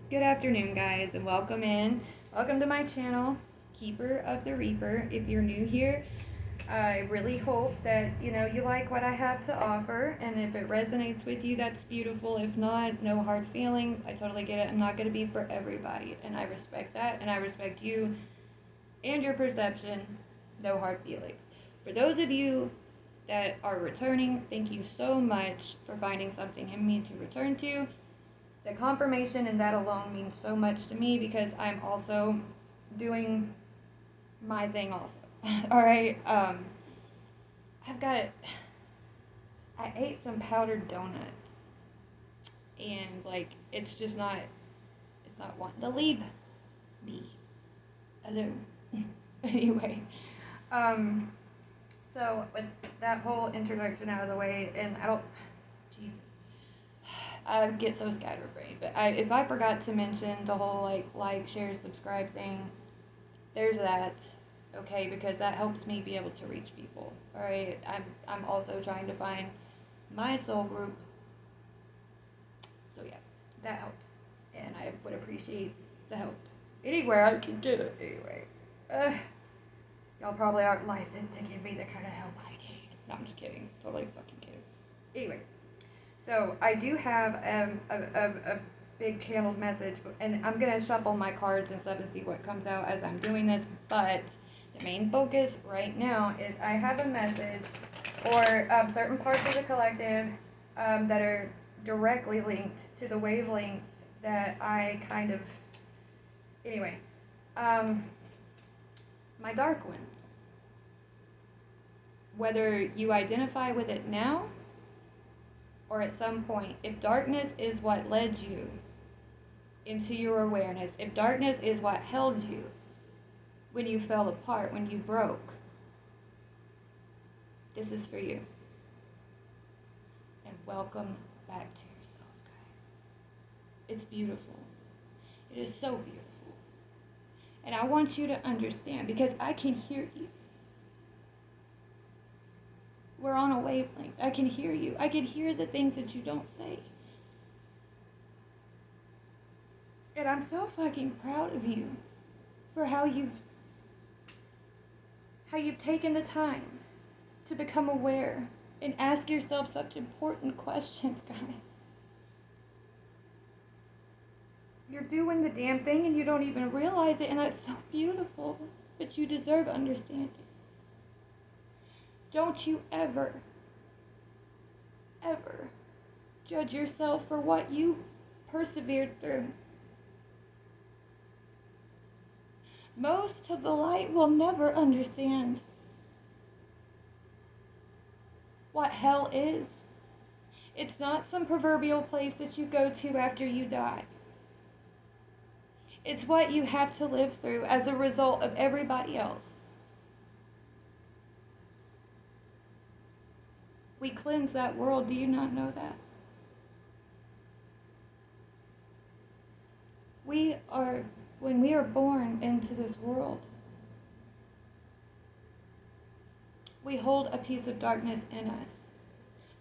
Good afternoon, guys, and welcome in. Welcome to my channel, Keeper of the Reaper. If you're new here, I really hope that you like what I have to offer, and if it resonates with you, that's beautiful. If not, no hard feelings. I totally get it. I'm not going to be for everybody, and I respect that, and I respect you and your perception. No hard feelings. For those of you that are returning, thank you so much for finding something in me to return to. The confirmation and that alone means so much to me because I'm also doing my thing also. All right. I've got. I ate some powdered donuts, and it's just not. It's not wanting to leave me alone. Anyway, um, so with that whole introduction out of the way, and I don't. Jesus. I get so scatterbrained, but if I forgot to mention the whole like, share, subscribe thing, there's that, okay, because that helps me be able to reach people. All right, I'm also trying to find my soul group, so yeah, that helps, and I would appreciate the help anywhere I can get it. Anyway, y'all probably aren't licensed to give me the kind of help I need. No, I'm just kidding. Totally fucking kidding. Anyways. So I do have a big channeled message, and I'm gonna shuffle my cards and stuff and see what comes out as I'm doing this. But the main focus right now is I have a message for certain parts of the collective that are directly linked to the wavelengths that I kind of. Anyway, my dark ones. Whether you identify with it now or at some point, if darkness is what led you into your awareness, if darkness is what held you when you fell apart, when you broke, this is for you. And welcome back to yourself, guys. It's beautiful. It is so beautiful. And I want you to understand, because I can hear you. We're on a wavelength. I can hear you. I can hear the things that you don't say. And I'm so fucking proud of you for how you've taken the time to become aware and ask yourself such important questions, guys. You're doing the damn thing and you don't even realize it, and that's so beautiful. But you deserve understanding. Don't you ever judge yourself for what you persevered through. Most of the light will never understand what hell is. It's not some proverbial place that you go to after you die. It's what you have to live through as a result of everybody else. We cleanse that world. Do you not know that? When we are born into this world, we hold a piece of darkness in us.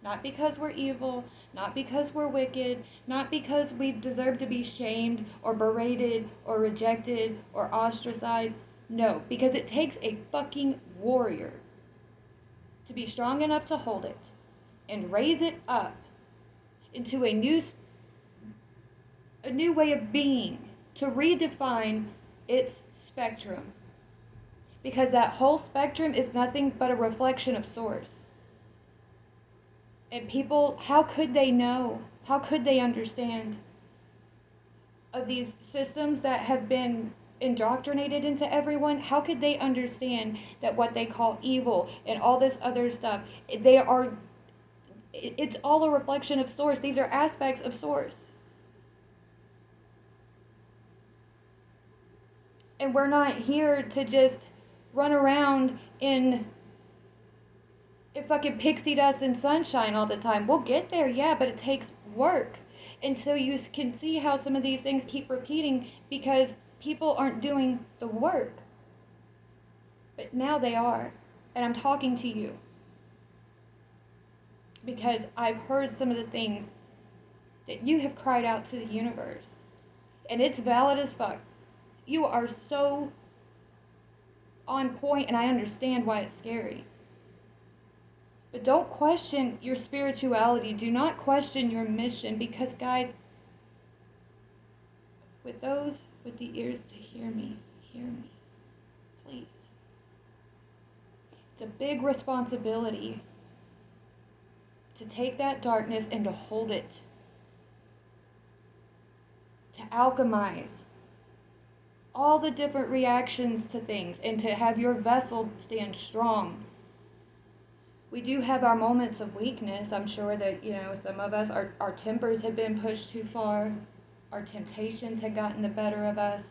Not because we're evil, not because we're wicked, not because we deserve to be shamed or berated or rejected or ostracized. No, because it takes a fucking warrior to be strong enough to hold it and raise it up into a new way of being, to redefine its spectrum. Because that whole spectrum is nothing but a reflection of source. And people, how could they know? How could they understand of these systems that have been indoctrinated into everyone? How could they understand that what they call evil and all this other stuff, it's all a reflection of source. These are aspects of source. And we're not here to just run around in fucking pixie dust and sunshine all the time. We'll get there, yeah, but it takes work. And so you can see how some of these things keep repeating because people aren't doing the work. But now they are. And I'm talking to you. Because I've heard some of the things that you have cried out to the universe. And it's valid as fuck. You are so on point, and I understand why it's scary. But don't question your spirituality. Do not question your mission, because, guys, with those with the ears to hear me, please. It's a big responsibility to take that darkness and to hold it, to alchemize all the different reactions to things, and to have your vessel stand strong. We do have our moments of weakness. I'm sure that, some of us, our tempers have been pushed too far. Our temptations had gotten the better of us.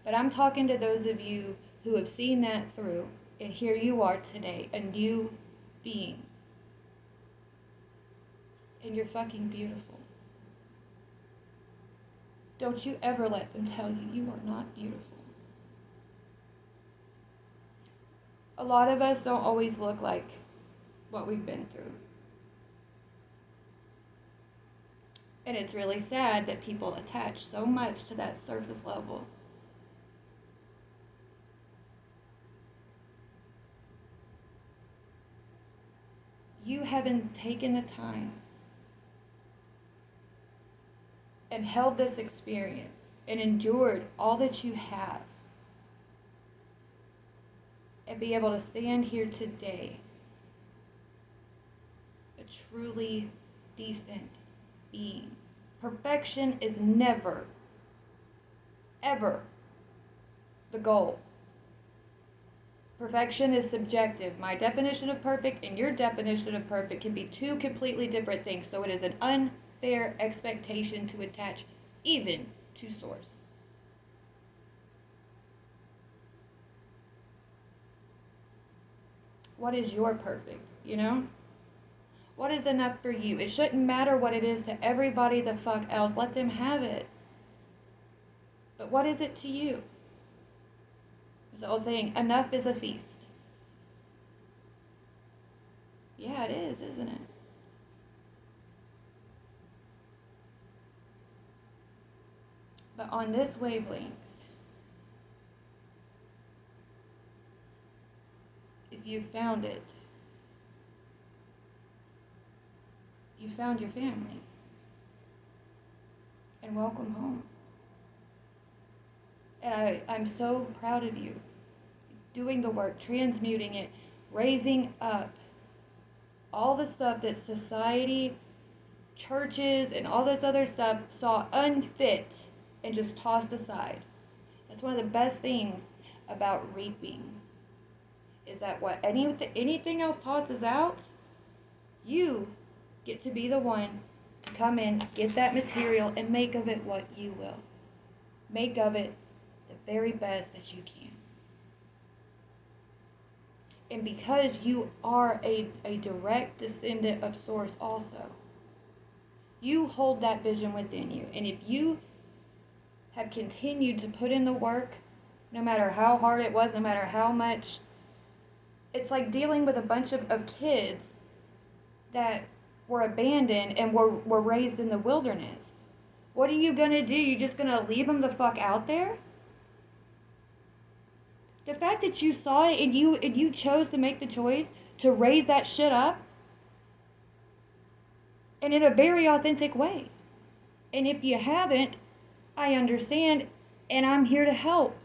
But I'm talking to those of you who have seen that through, and here you are today, a new being. And you're fucking beautiful. Don't you ever let them tell you you are not beautiful. A lot of us don't always look like what we've been through. And it's really sad that people attach so much to that surface level. You haven't taken the time and held this experience and endured all that you have, and be able to stand here today a truly decent being. Perfection is never, ever the goal. Perfection is subjective. My definition of perfect and your definition of perfect can be two completely different things, so it is an unfair expectation to attach even to source. What is your perfect, What is enough for you? It shouldn't matter what it is to everybody the fuck else. Let them have it. But what is it to you? There's the old saying, enough is a feast. Yeah, it is, isn't it? But on this wavelength, if you found it, you found your family. And welcome home. And I'm so proud of you. Doing the work, transmuting it, raising up all the stuff that society, churches, and all this other stuff saw unfit and just tossed aside. That's one of the best things about reaping, is that what anything else tosses out, you get to be the one to come in, get that material, and make of it what you will. Make of it the very best that you can. And because you are a direct descendant of Source also, you hold that vision within you. And if you have continued to put in the work, no matter how hard it was, no matter how much, it's like dealing with a bunch of kids that were abandoned and were raised in the wilderness. What are you going to do? You just going to leave them the fuck out there? The fact that you saw it and you chose to make the choice to raise that shit up, and in a very authentic way. And if you haven't, I understand, and I'm here to help.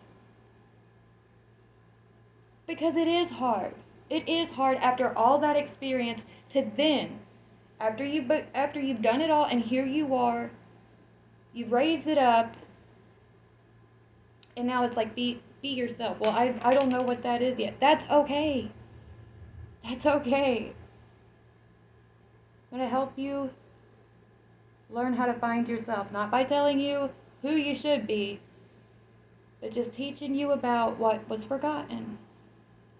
Because it is hard. It is hard after all that experience to then, after you've done it all, and here you are, you've raised it up, and now it's like, be yourself. Well, I don't know what that is yet. That's okay. That's okay. I'm going to help you learn how to find yourself. Not by telling you who you should be, but just teaching you about what was forgotten.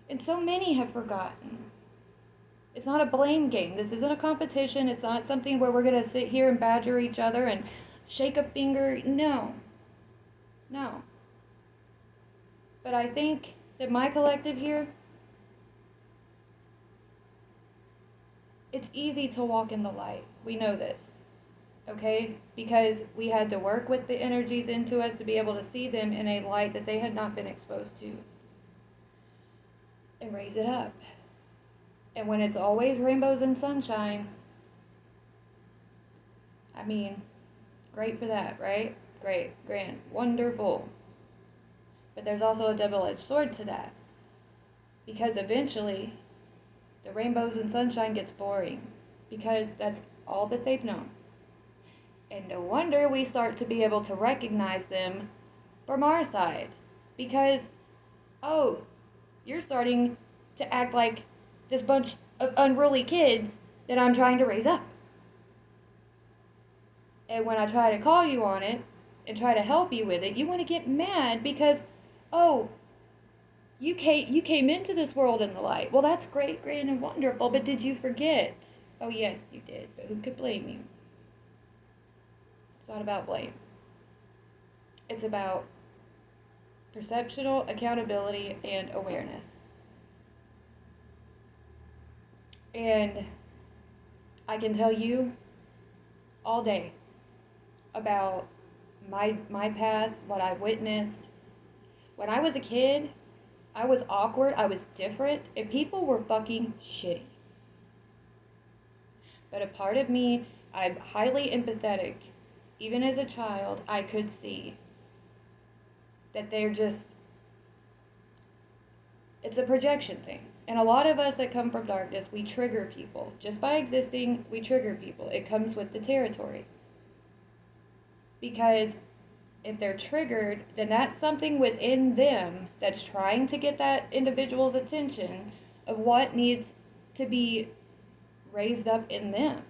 And so many have forgotten. It's not a blame game. This isn't a competition. It's not something where we're going to sit here and badger each other and shake a finger. No. No. But I think that my collective here, it's easy to walk in the light. We know this. okay? Because we had to work with the energies into us to be able to see them in a light that they had not been exposed to and raise it up. And when it's always rainbows and sunshine, I mean, great for that, right? Great, grand, wonderful. But there's also a double-edged sword to that. Because eventually, the rainbows and sunshine gets boring. Because that's all that they've known. And no wonder we start to be able to recognize them from our side. Because, oh, you're starting to act like this bunch of unruly kids that I'm trying to raise up. And when I try to call you on it and try to help you with it, you want to get mad because, oh, you came into this world in the light. Well, that's great, grand, and wonderful, but did you forget? Oh, yes, you did, but who could blame you? It's not about blame. It's about perceptual accountability and awareness. And I can tell you all day about my path, what I've witnessed. When I was a kid, I was awkward, I was different, and people were fucking shitty. But a part of me, I'm highly empathetic. Even as a child, I could see that they're just, it's a projection thing. And a lot of us that come from darkness, we trigger people. Just by existing, we trigger people. It comes with the territory. Because if they're triggered, then that's something within them that's trying to get that individual's attention of what needs to be raised up in them.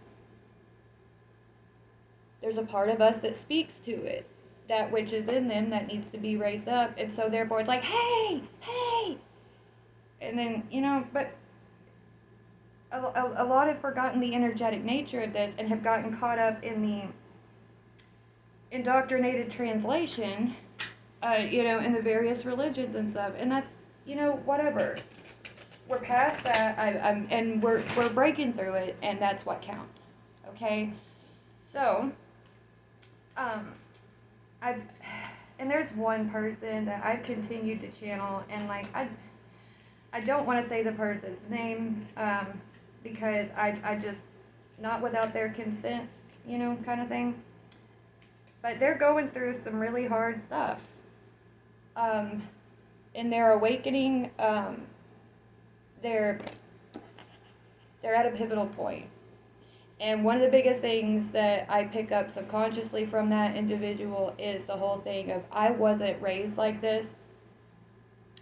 There's a part of us that speaks to it, that which is in them that needs to be raised up, and so therefore it's like, hey, hey, and then, but a lot have forgotten the energetic nature of this and have gotten caught up in the indoctrinated translation, in the various religions and stuff, and that's, whatever. We're past that, and we're breaking through it, and that's what counts, okay? So, and there's one person that I've continued to channel, and like, I don't want to say the person's name, because I just, not without their consent, kind of thing. But they're going through some really hard stuff. In their awakening, they're at a pivotal point. And one of the biggest things that I pick up subconsciously from that individual is the whole thing of, I wasn't raised like this.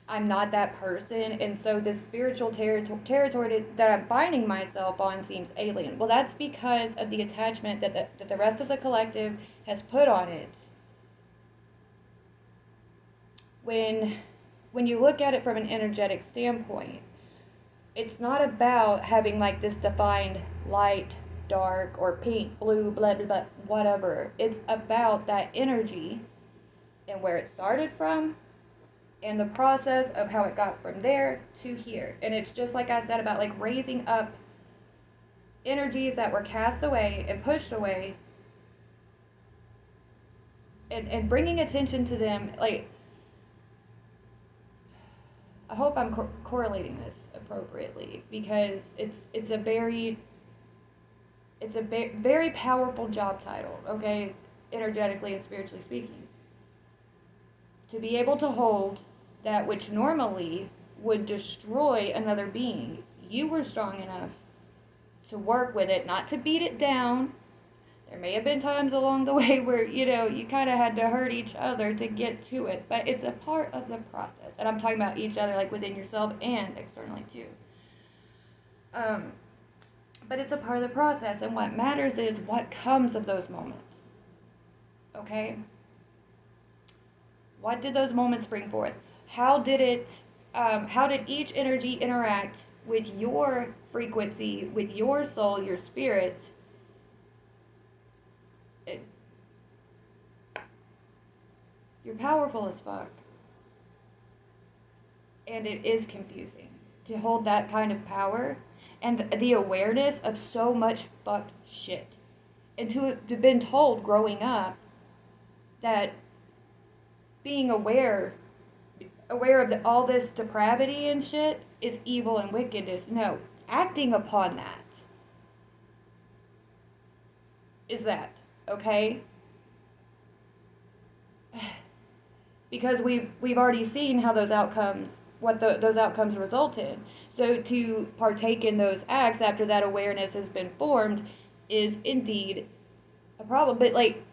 I'm not that person, and so this spiritual territory that I'm finding myself on seems alien. Well, that's because of the attachment that the rest of the collective has put on it. When you look at it from an energetic standpoint, it's not about having like this defined light, dark, or pink, blue, blah, blah, blah, whatever. It's about that energy and where it started from, and the process of how it got from there to here. And it's just like I said about like raising up energies that were cast away and pushed away, and bringing attention to them. Like, I hope I'm correlating this appropriately, because it's a very very powerful job title, okay, energetically and spiritually speaking. To be able to hold that which normally would destroy another being, you were strong enough to work with it, not to beat it down. There may have been times along the way where, you kind of had to hurt each other to get to it, but it's a part of the process. And I'm talking about each other, like within yourself and externally too. But it's a part of the process, and what matters is what comes of those moments. Okay? What did those moments bring forth? How did each energy interact with your frequency, with your soul, your spirit? You're powerful as fuck. And it is confusing to hold that kind of power and the awareness of so much fucked shit. and to have been told growing up that being aware of all this depravity and shit is evil and wickedness. No, acting upon that is that, okay? Because we've already seen how those outcomes, those outcomes resulted. So to partake in those acts after that awareness has been formed is indeed a problem. But like,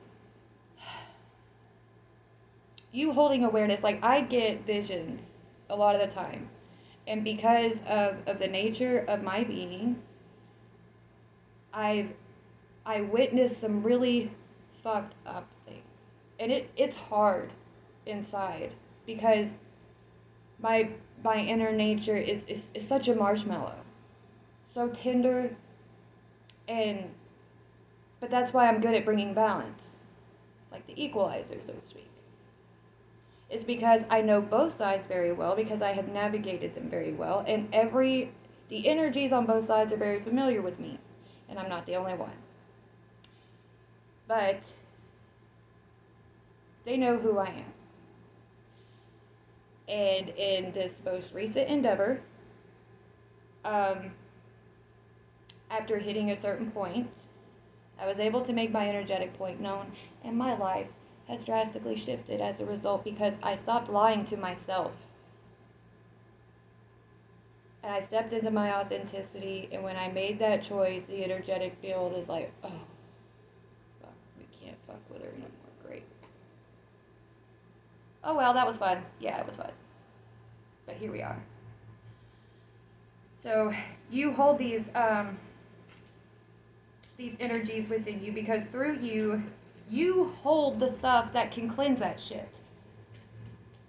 you holding awareness, like I get visions a lot of the time, and because of the nature of my being, I witnessed some really fucked up things, and it's hard inside because my inner nature is such a marshmallow, so tender, and but that's why I'm good at bringing balance. It's like the equalizer, so to speak. Is because I know both sides very well, because I have navigated them very well, and the energies on both sides are very familiar with me, and I'm not the only one. But they know who I am. And in this most recent endeavor, after hitting a certain point, I was able to make my energetic point known, and my life has drastically shifted as a result because I stopped lying to myself. And I stepped into my authenticity, and when I made that choice, the energetic field is like, oh, fuck, we can't fuck with her no more. Great. Oh well, that was fun. Yeah, it was fun. But here we are. So you hold these energies within you because through you hold the stuff that can cleanse that shit.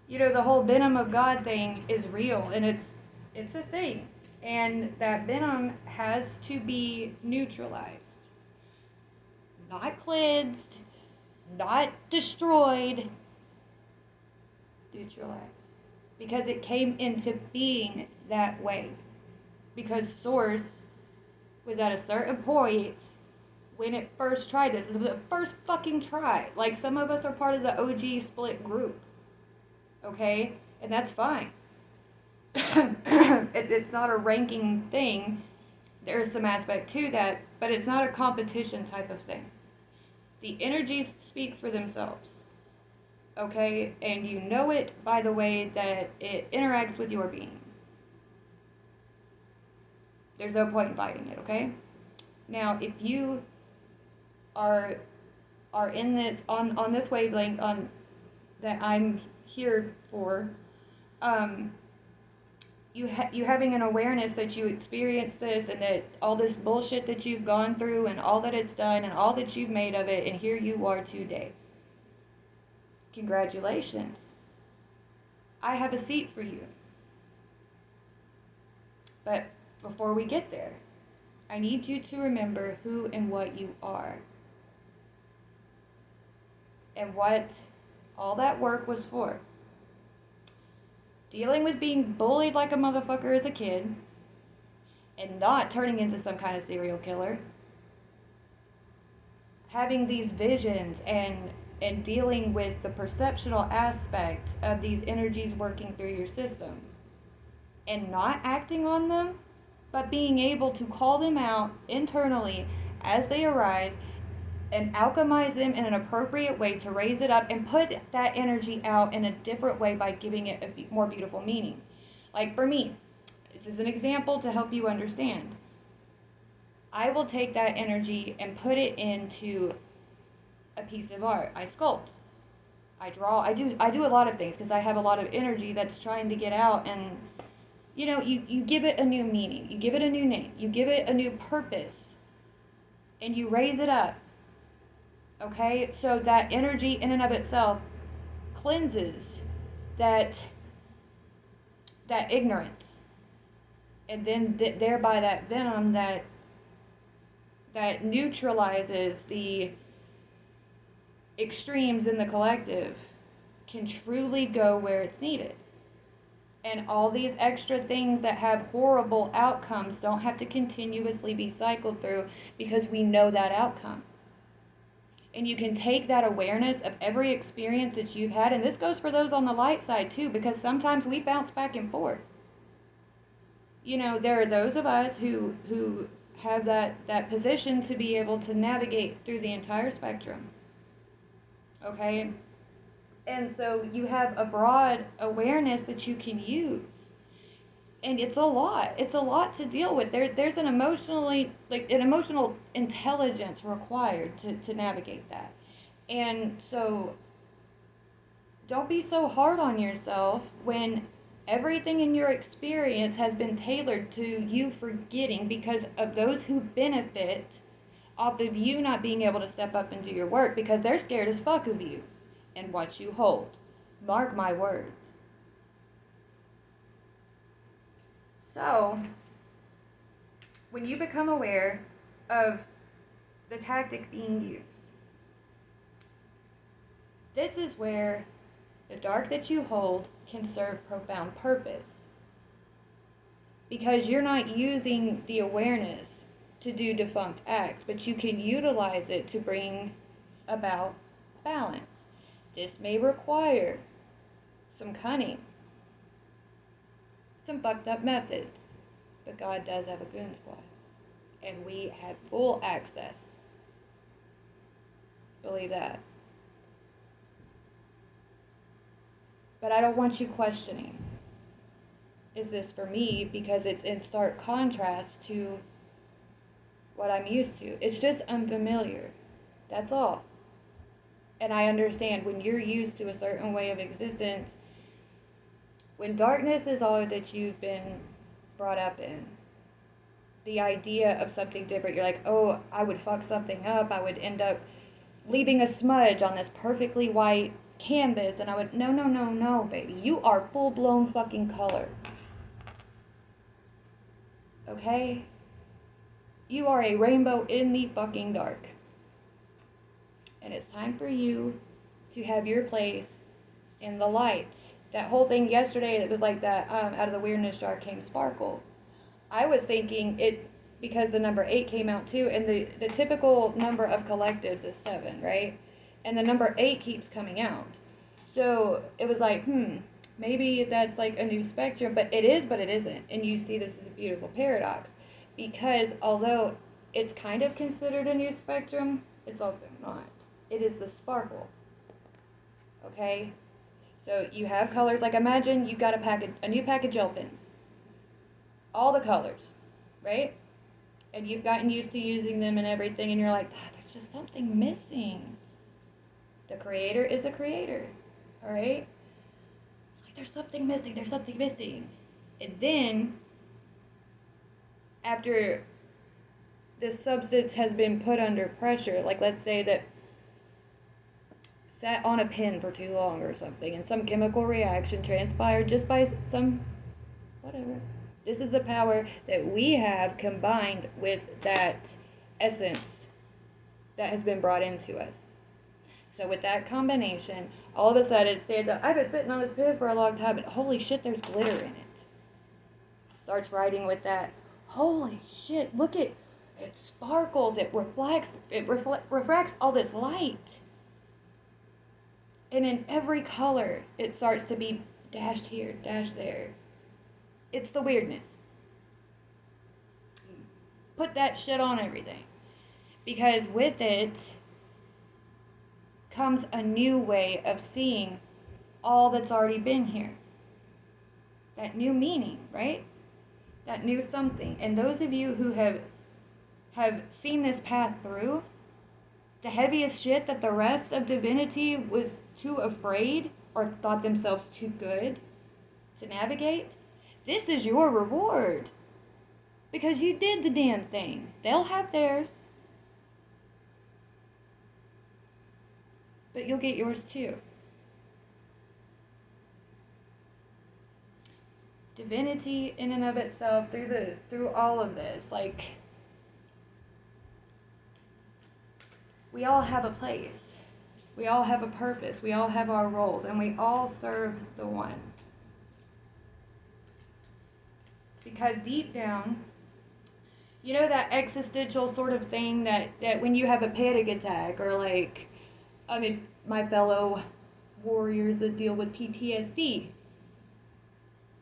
You know, the whole venom of God thing is real, and it's a thing. And that venom has to be neutralized. Not cleansed, not destroyed, neutralized. Because it came into being that way. Because Source was at a certain point when it first tried this. It was the first fucking try. Like, some of us are part of the OG split group. Okay? And that's fine. It's not a ranking thing. There's some aspect to that, but it's not a competition type of thing. The energies speak for themselves. Okay? And you know it by the way that it interacts with your being. There's no point in fighting it, okay? Now, if you are in this on this wavelength that I'm here for, you having an awareness that you experience this and that all this bullshit that you've gone through and all that it's done and all that you've made of it, and here you are today. Congratulations. I have a seat for you. But before we get there, I need you to remember who and what you are. And what all that work was for. Dealing with being bullied like a motherfucker as a kid, and not turning into some kind of serial killer. Having these visions and dealing with the perceptual aspect of these energies working through your system. And not acting on them, but being able to call them out internally as they arise and alchemize them in an appropriate way to raise it up and put that energy out in a different way by giving it a more beautiful meaning. Like for me, this is an example to help you understand. I will take that energy and put it into a piece of art. I sculpt. I draw. I do a lot of things because I have a lot of energy that's trying to get out, and you know, you give it a new meaning. You give it a new name. You give it a new purpose. And you raise it up. Okay? So that energy in and of itself cleanses that ignorance. And then thereby that venom that neutralizes the extremes in the collective can truly go where it's needed. And all these extra things that have horrible outcomes don't have to continuously be cycled through because we know that outcome. And you can take that awareness of every experience that you've had, and this goes for those on the light side too, because sometimes we bounce back and forth. You know, there are those of us who have that position to be able to navigate through the entire spectrum. Okay? And so you have a broad awareness that you can use. And it's a lot. It's a lot to deal with. There's an emotional intelligence required to navigate that. And so don't be so hard on yourself when everything in your experience has been tailored to you forgetting because of those who benefit off of you not being able to step up and do your work because they're scared as fuck of you and what you hold. Mark my words. So, when you become aware of the tactic being used, this is where the dark that you hold can serve profound purpose. Because you're not using the awareness to do defunct acts, but you can utilize it to bring about balance. This may require some cunning, some fucked up methods, but God does have a goon squad, and we have full access. Believe that. But I don't want you questioning, is this for me? Because it's in stark contrast to what I'm used to. It's just unfamiliar. That's all. And I understand when you're used to a certain way of existence, when darkness is all that you've been brought up in, the idea of something different, you're like, oh, I would fuck something up. I would end up leaving a smudge on this perfectly white canvas, and I would, no, baby. You are full-blown fucking color. Okay? You are a rainbow in the fucking dark. And it's time for you to have your place in the light. That whole thing yesterday, it was like that, out of the weirdness jar came sparkle. I was thinking it, because the number 8 came out too, and the typical number of collectives is 7, right? And the number 8 keeps coming out. So it was like, maybe that's like a new spectrum, but it is, but it isn't. And you see this is a beautiful paradox. Because although it's kind of considered a new spectrum, it's also not. It is the sparkle. Okay? So you have colors, like imagine you got a new pack of gel pens. All the colors, right? And you've gotten used to using them and everything, and you're like, there's just something missing. The creator is a creator, all right? It's like, there's something missing. And then, after this substance has been put under pressure, like let's say that sat on a pen for too long or something, and some chemical reaction transpired just by some, whatever. This is the power that we have combined with that essence that has been brought into us. So with that combination, all of a sudden it stands up. I've been sitting on this pen for a long time, but holy shit, there's glitter in it. Starts writing with that. Holy shit, look at it, sparkles, it refracts all this light. And in every color, it starts to be dashed here, dashed there. It's the weirdness. Put that shit on everything. Because with it comes a new way of seeing all that's already been here. That new meaning, right? That new something. And those of you who have seen this path through, the heaviest shit that the rest of divinity was too afraid or thought themselves too good to navigate, this is your reward. Because you did the damn thing. They'll have theirs. But you'll get yours too. Divinity in and of itself, through all of this, like, we all have a place. We all have a purpose. We all have our roles. And we all serve the one. Because deep down, You know that existential sort of thing that when you have a panic attack, or like, I mean, my fellow warriors that deal with PTSD,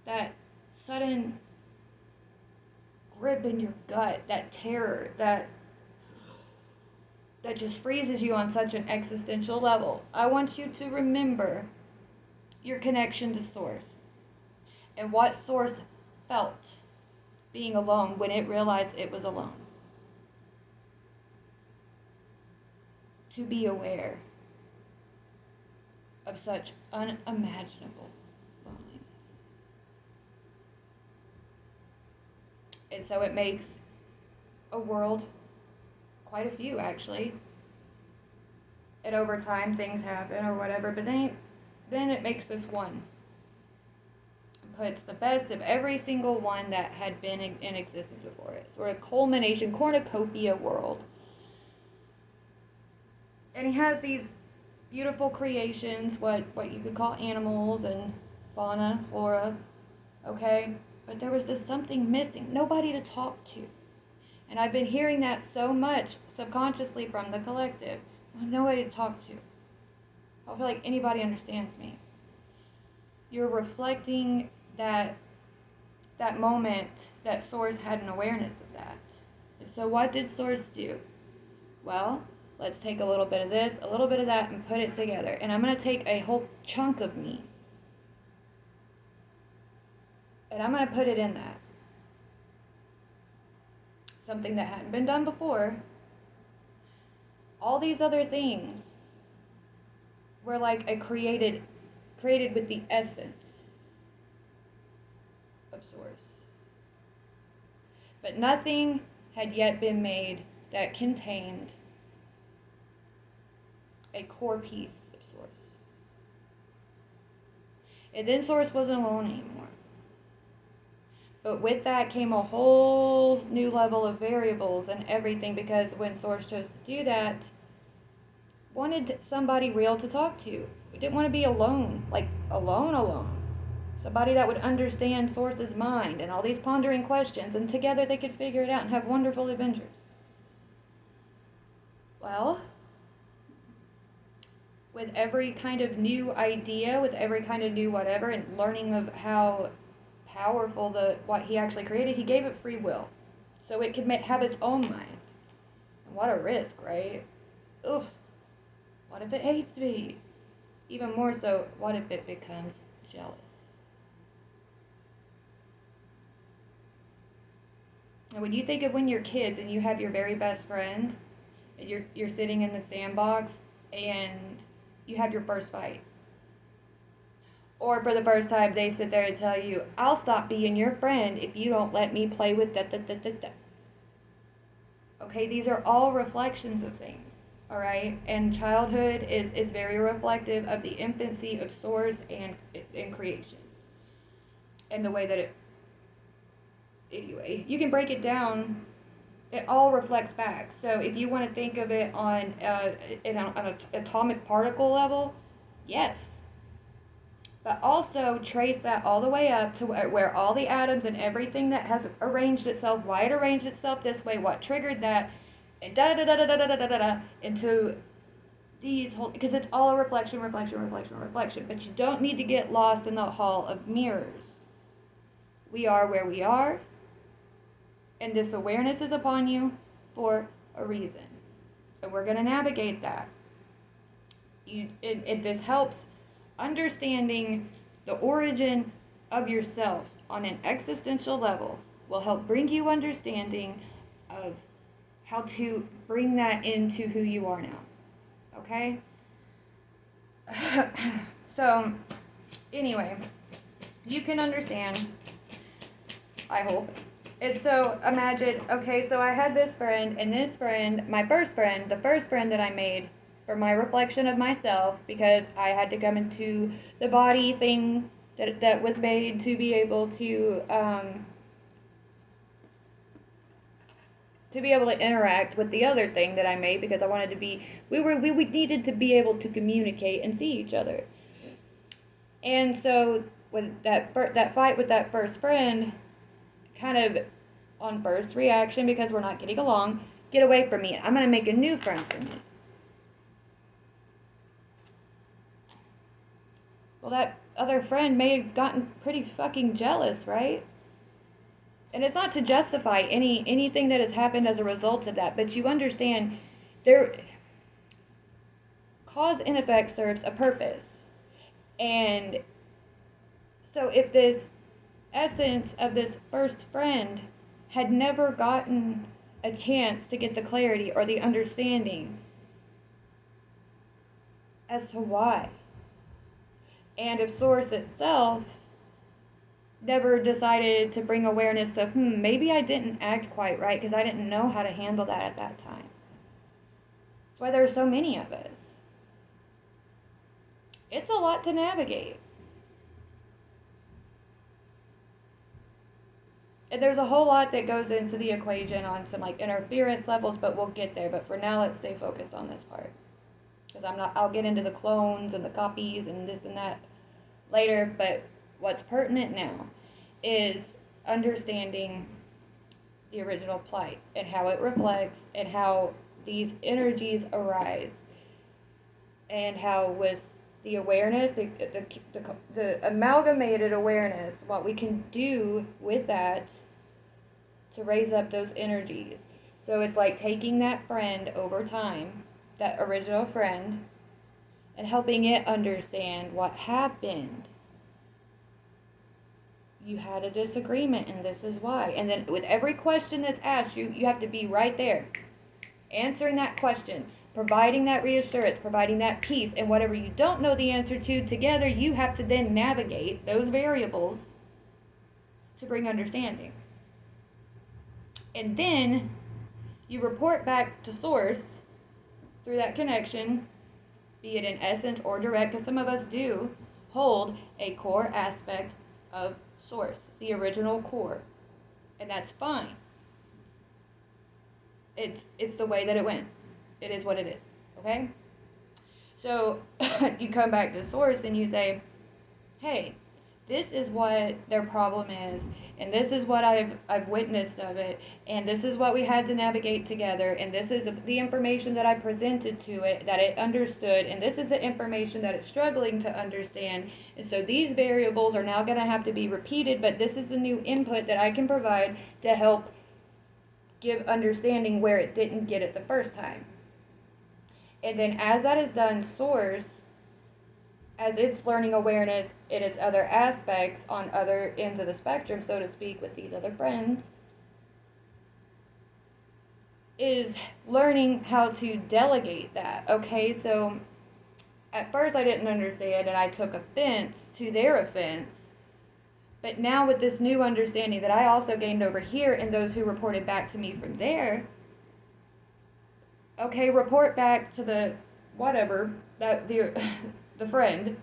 that sudden grip in your gut, that terror, that just freezes you on such an existential level. I want you to remember your connection to Source and what Source felt being alone when it realized it was alone. To be aware of such unimaginable loneliness. And so it makes a world, quite a few actually, and over time things happen or whatever, but then it makes this one. Puts the best of every single one that had been in existence before it. Sort of culmination, cornucopia world. And he has these beautiful creations, what you could call animals and fauna, flora, okay? But there was this something missing, nobody to talk to. And I've been hearing that so much subconsciously from the collective. I have nobody to talk to. I don't feel like anybody understands me. You're reflecting that moment that Source had an awareness of that. And so what did Source do? Well, let's take a little bit of this, a little bit of that, and put it together. And I'm going to take a whole chunk of me, and I'm going to put it in that. Something that hadn't been done before. All these other things were like created with the essence of Source. But nothing had yet been made that contained a core piece of Source. And then Source wasn't alone anymore. But with that came a whole new level of variables and everything, because when Source chose to do that, wanted somebody real to talk to. We didn't want to be alone, like alone. Somebody that would understand Source's mind and all these pondering questions, and together they could figure it out and have wonderful adventures. Well, with every kind of new idea, with every kind of new whatever, and learning of how powerful what he actually created, he gave it free will, so it could have its own mind. And what a risk, right? Oof. What if it hates me? Even more so, what if it becomes jealous? And when you think of when you're kids and you have your very best friend, and you're sitting in the sandbox and you have your first fight, or for the first time they sit there and tell you, I'll stop being your friend if you don't let me play with that. Okay, these are all reflections of things, all right? And childhood is very reflective of the infancy of Source and creation. And the way that anyway, you can break it down. It all reflects back. So if you want to think of it on an atomic particle level, yes. But also trace that all the way up to where all the atoms and everything that has arranged itself, why it arranged itself this way, what triggered that, and into these whole, because it's all a reflection. But you don't need to get lost in the hall of mirrors. We are where we are, and this awareness is upon you for a reason. And we're going to navigate that. This helps understanding the origin of yourself on an existential level, will help bring you understanding of how to bring that into who you are now. Okay? So, anyway, you can understand, I hope. It's so, imagine, okay, so I had this friend, and this friend, my first friend, the first friend that I made for my reflection of myself, because I had to come into the body thing that was made to be able to interact with the other thing that I made, because I wanted to be, we needed to be able to communicate and see each other. And so with that fight with that first friend, kind of on first reaction because we're not getting along. Get away from me. I'm going to make a new friend for me. Well, that other friend may have gotten pretty fucking jealous, right? And it's not to justify anything that has happened as a result of that, but you understand there cause and effect serves a purpose. And so if this essence of this first friend had never gotten a chance to get the clarity or the understanding as to why, and if Source itself never decided to bring awareness of, maybe I didn't act quite right because I didn't know how to handle that at that time. That's why there's so many of us. It's a lot to navigate. And there's a whole lot that goes into the equation on some like interference levels, but we'll get there. But for now, let's stay focused on this part. Because I'll get into the clones and the copies and this and that later. But what's pertinent now is understanding the original plight and how it reflects and how these energies arise. And how with the awareness, the amalgamated awareness, what we can do with that to raise up those energies. So it's like taking that friend over time, that original friend, and helping it understand what happened. You had a disagreement and this is why. And then with every question that's asked, you have to be right there, answering that question, providing that reassurance, providing that peace, and whatever you don't know the answer to, together you have to then navigate those variables to bring understanding. And then you report back to Source through that connection, be it in essence or direct, because some of us do hold a core aspect of Source, the original core, and that's fine. It's the way that it went. It is what it is, okay? So you come back to Source and you say, hey, this is what their problem is, and this is what I've witnessed of it, and this is what we had to navigate together, and this is the information that I presented to it that it understood, and this is the information that it's struggling to understand, and so these variables are now going to have to be repeated, but this is the new input that I can provide to help give understanding where it didn't get it the first time. And then as that is done, Source, as it's learning awareness in its other aspects on other ends of the spectrum, so to speak, with these other friends, is learning how to delegate that. Okay, so at first I didn't understand and I took offense to their offense. But now with this new understanding that I also gained over here and those who reported back to me from there, okay, report back to the whatever, that the friend,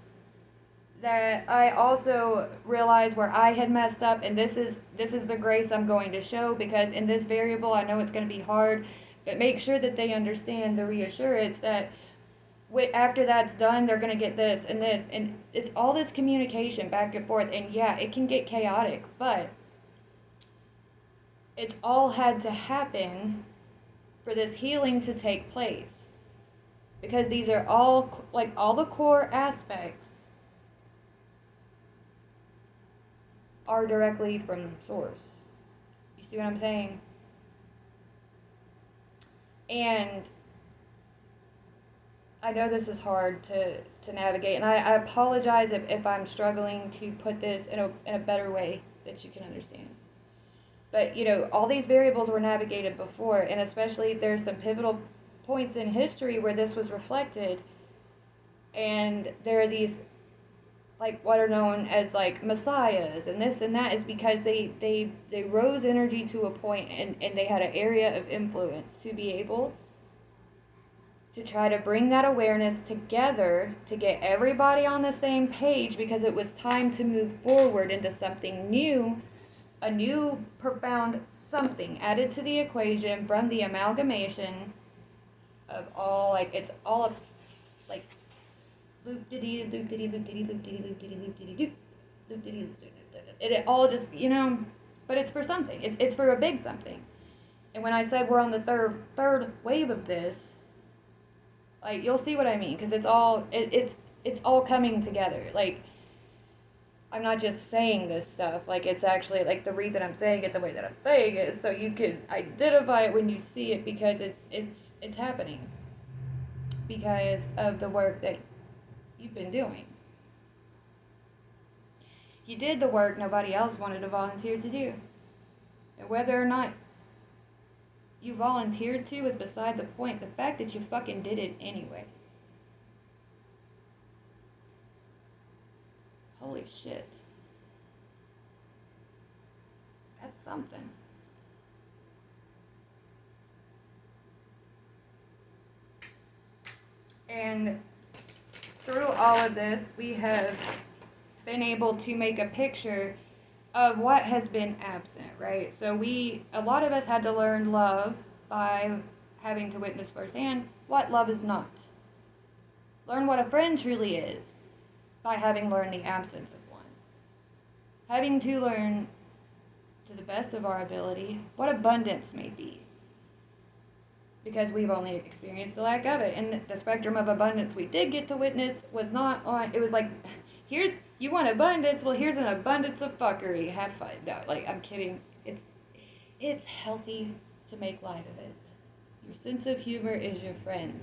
that I also realized where I had messed up, and this is the grace I'm going to show, because in this variable I know it's going to be hard, but make sure that they understand the reassurance that after that's done they're going to get this, and it's all this communication back and forth, and yeah, it can get chaotic, but it's all had to happen for this healing to take place, because these are all, like, all the core aspects are directly from Source. You see what I'm saying? And I know this is hard to navigate, and I apologize if I'm struggling to put this in a better way that you can understand. But, you know, all these variables were navigated before, and especially there's some pivotal points in history where this was reflected, and there are these, like, what are known as, like, messiahs, and this and that is because they rose energy to a point, and they had an area of influence to be able to try to bring that awareness together to get everybody on the same page, because it was time to move forward into something new, a new profound something added to the equation from the amalgamation of all, like, it's all of, like, loop-diddy, loop-diddy, loop-diddy, loop-diddy, loop-diddy, loop-diddy, loop-diddy, loop-diddy, loop-diddy. It all just, you know, But it's for something. It's for a big something. And when I said we're on the third wave of this, like, you'll see what I mean, because it's all coming together. Like, I'm not just saying this stuff. Like, it's actually, like, the reason I'm saying it the way that I'm saying it is so you can identify it when you see it, because it's happening because of the work that you've been doing. You did the work nobody else wanted to volunteer to do. And whether or not you volunteered to is beside the point. The fact that you fucking did it anyway. Holy shit. That's something. And through all of this, we have been able to make a picture of what has been absent, right? So a lot of us had to learn love by having to witness firsthand what love is not. Learn what a friend truly is by having learned the absence of one. Having to learn, to the best of our ability, what abundance may be. Because we've only experienced the lack of it. And the spectrum of abundance we did get to witness was not on, it was like, you want abundance? Well, here's an abundance of fuckery. Have fun. No, like, I'm kidding. It's healthy to make light of it. Your sense of humor is your friend.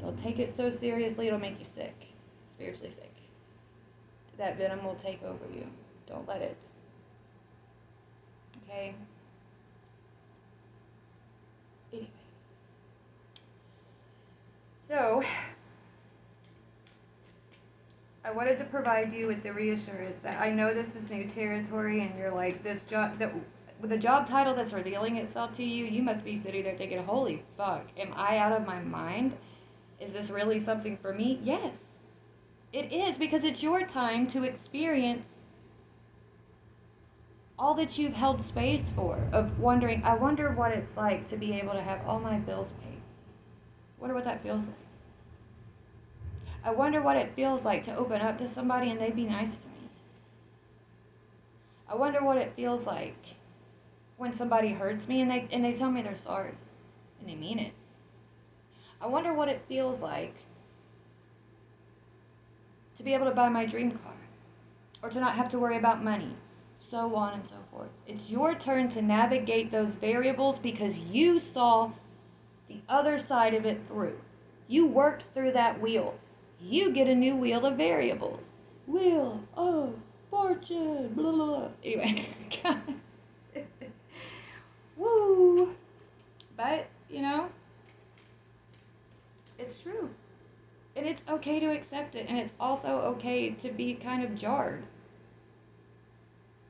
Don't take it so seriously, it'll make you sick. Spiritually sick. That venom will take over you. Don't let it. Okay? Anyway. So, I wanted to provide you with the reassurance that I know this is new territory, and you're like, with the job title that's revealing itself to you, you must be sitting there thinking, holy fuck, am I out of my mind? Is this really something for me? Yes, it is, because it's your time to experience all that you've held space for, of wondering, I wonder what it's like to be able to have all my bills paid. I wonder what that feels like. I wonder what it feels like to open up to somebody and they'd be nice to me. I wonder what it feels like when somebody hurts me and they tell me they're sorry and they mean it. I wonder what it feels like to be able to buy my dream car, or to not have to worry about money, so on and so forth. It's your turn to navigate those variables because you saw the other side of it through. You worked through that wheel. You get a new wheel of variables. Wheel of fortune. Blah, blah, blah. Anyway. Woo. But, it's true. And it's okay to accept it. And it's also okay to be kind of jarred.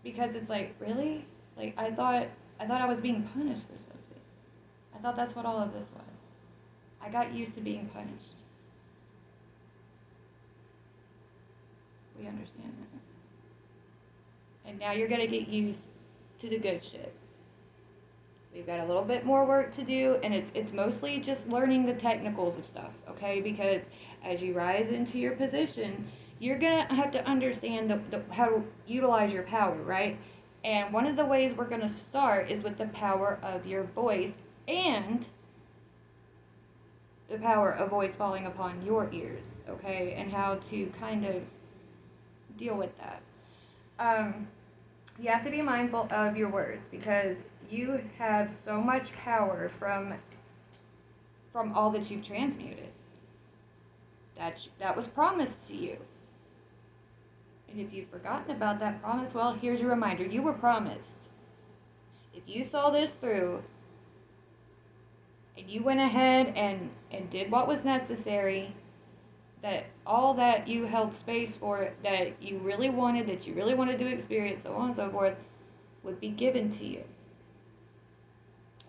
Because it's like, really? Like, I thought I was being punished for something. I thought that's what all of this was. I got used to being punished. We understand that. And now you're going to get used to the good shit. We've got a little bit more work to do, and it's mostly just learning the technicals of stuff, okay? Because as you rise into your position, you're going to have to understand how to utilize your power, right? And one of the ways we're going to start is with the power of your voice, and the power of voice falling upon your ears, okay? And how to kind of deal with that. You have to be mindful of your words, because you have so much power from all that you've transmuted. That was promised to you. And if you've forgotten about that promise, well, here's your reminder. You were promised. If you saw this through, and you went ahead and did what was necessary, that all that you held space for, that you really wanted to experience, so on and so forth, would be given to you.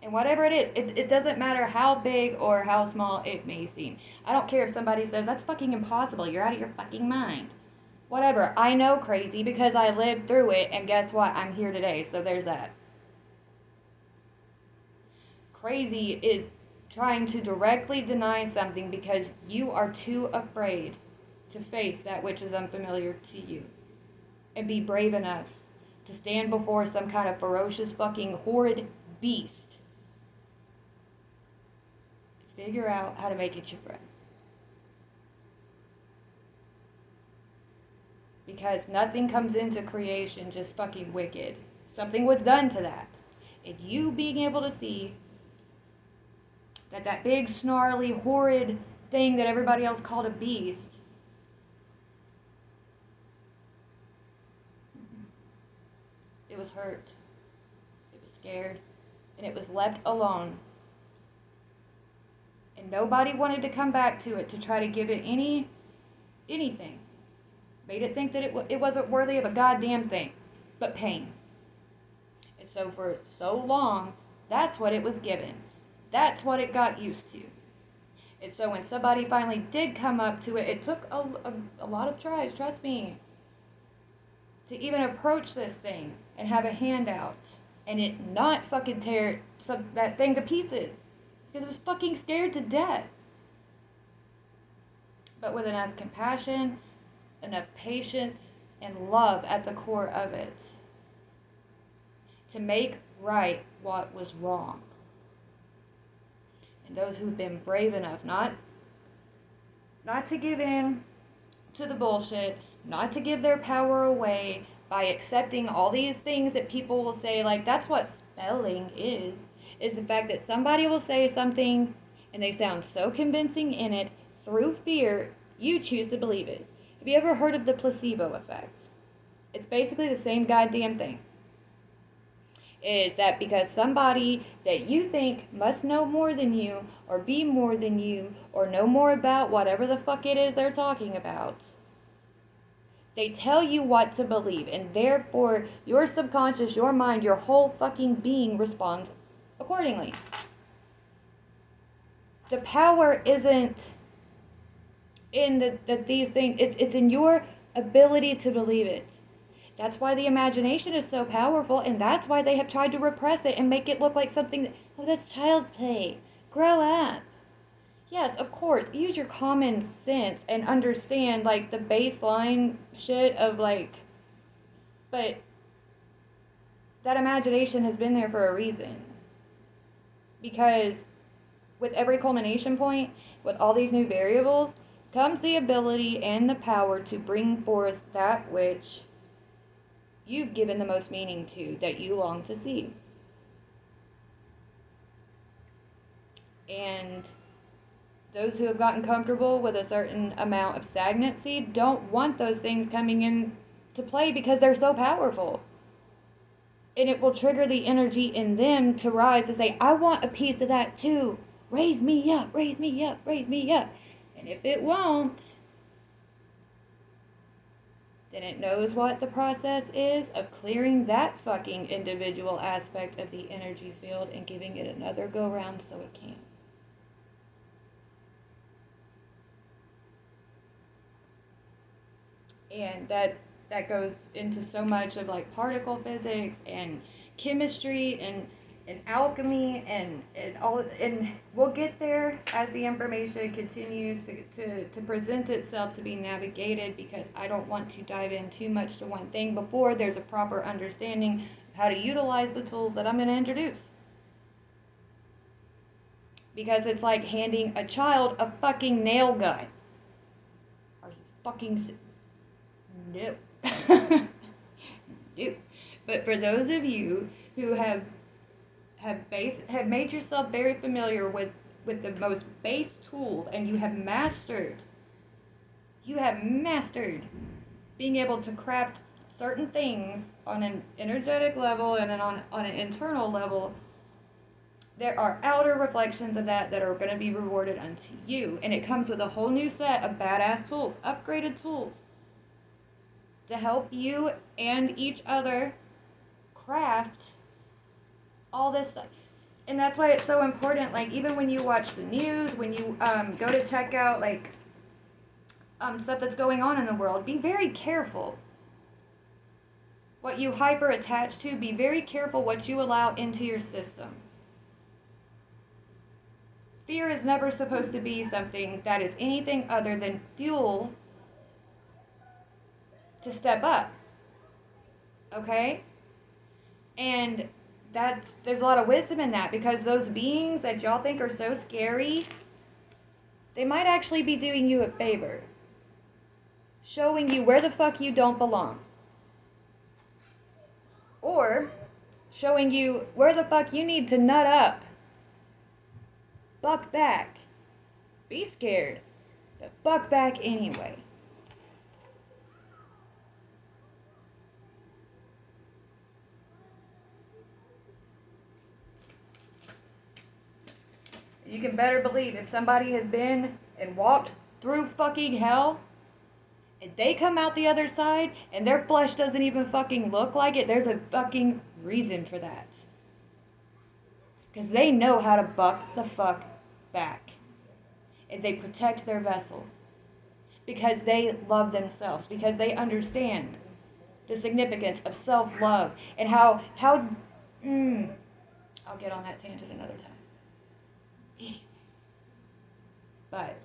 And whatever it is, it doesn't matter how big or how small it may seem. I don't care if somebody says, that's fucking impossible, you're out of your fucking mind. Whatever, I know crazy because I lived through it, and guess what? I'm here today, so there's that. Crazy is trying to directly deny something because you are too afraid to face that which is unfamiliar to you. And be brave enough to stand before some kind of ferocious fucking horrid beast. Figure out how to make it your friend. Because nothing comes into creation just fucking wicked. Something was done to that. And you being able to see that big, snarly, horrid thing that everybody else called a beast, it was hurt. It was scared. And it was left alone. And nobody wanted to come back to it to try to give it anything. Made it think that it wasn't worthy of a goddamn thing, but pain. And so for so long, that's what it was given. That's what it got used to. And so when somebody finally did come up to it, it took a lot of tries, trust me, to even approach this thing and have a handout and it not fucking tear that thing to pieces. Because it was fucking scared to death. But with enough compassion, enough patience, and love at the core of it to make right what was wrong. And those who've been brave enough not to give in to the bullshit, not to give their power away by accepting all these things that people will say, like, that's what spelling is the fact that somebody will say something and they sound so convincing in it through fear, you choose to believe it. Have you ever heard of the placebo effect? It's basically the same goddamn thing. Is that because somebody that you think must know more than you, or be more than you, or know more about whatever the fuck it is they're talking about, they tell you what to believe, and therefore your subconscious, your mind, your whole fucking being responds accordingly. The power isn't in these things, it's in your ability to believe it. That's why the imagination is so powerful, and that's why they have tried to repress it and make it look like something that, oh, that's child's play. Grow up. Yes, of course, use your common sense and understand, like, the baseline shit of, like, but that imagination has been there for a reason. Because with every culmination point, with all these new variables, comes the ability and the power to bring forth that which you've given the most meaning to, that you long to see. And those who have gotten comfortable with a certain amount of stagnancy don't want those things coming into play because they're so powerful. And it will trigger the energy in them to rise to say, I want a piece of that too. Raise me up, raise me up, raise me up. And if it won't, then it knows what the process is of clearing that fucking individual aspect of the energy field and giving it another go round so it can. And that goes into so much of, like, particle physics and chemistry and alchemy and all, and we'll get there as the information continues to present itself to be navigated, because I don't want to dive in too much to one thing before there's a proper understanding of how to utilize the tools that I'm going to introduce. Because it's like handing a child a fucking nail gun. Are you fucking... No. No. But for those of you who have made yourself very familiar with the most base tools, and you have mastered being able to craft certain things on an energetic level and on an internal level, there are outer reflections of that are going to be rewarded unto you. And it comes with a whole new set of badass tools, upgraded tools, to help you and each other craft all this stuff. And that's why it's so important, like, even when you watch the news, when you go to check out, like, stuff that's going on in the world, be very careful what you hyper attach to. Be very careful what you allow into your system. Fear is never supposed to be something that is anything other than fuel to step up. Okay? And there's a lot of wisdom in that, because those beings that y'all think are so scary, they might actually be doing you a favor, showing you where the fuck you don't belong, or showing you where the fuck you need to nut up, buck back, be scared, but buck back anyway. You can better believe, if somebody has been and walked through fucking hell, if they come out the other side and their flesh doesn't even fucking look like it, there's a fucking reason for that. Because they know how to buck the fuck back. And they protect their vessel. Because they love themselves. Because they understand the significance of self-love. And how I'll get on that tangent another time. Anyway. But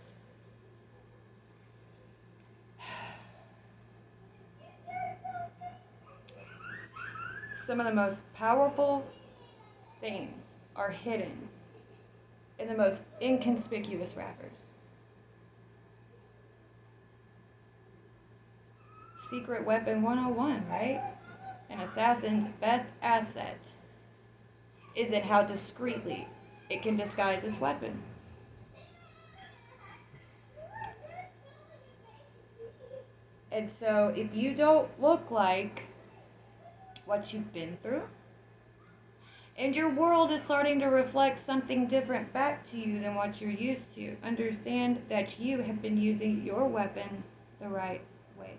some of the most powerful things are hidden in the most inconspicuous wrappers. Secret Weapon 101, right? An assassin's best asset is in how discreetly it can disguise its weapon. And so if you don't look like what you've been through, and your world is starting to reflect something different back to you than what you're used to, understand that you have been using your weapon the right way.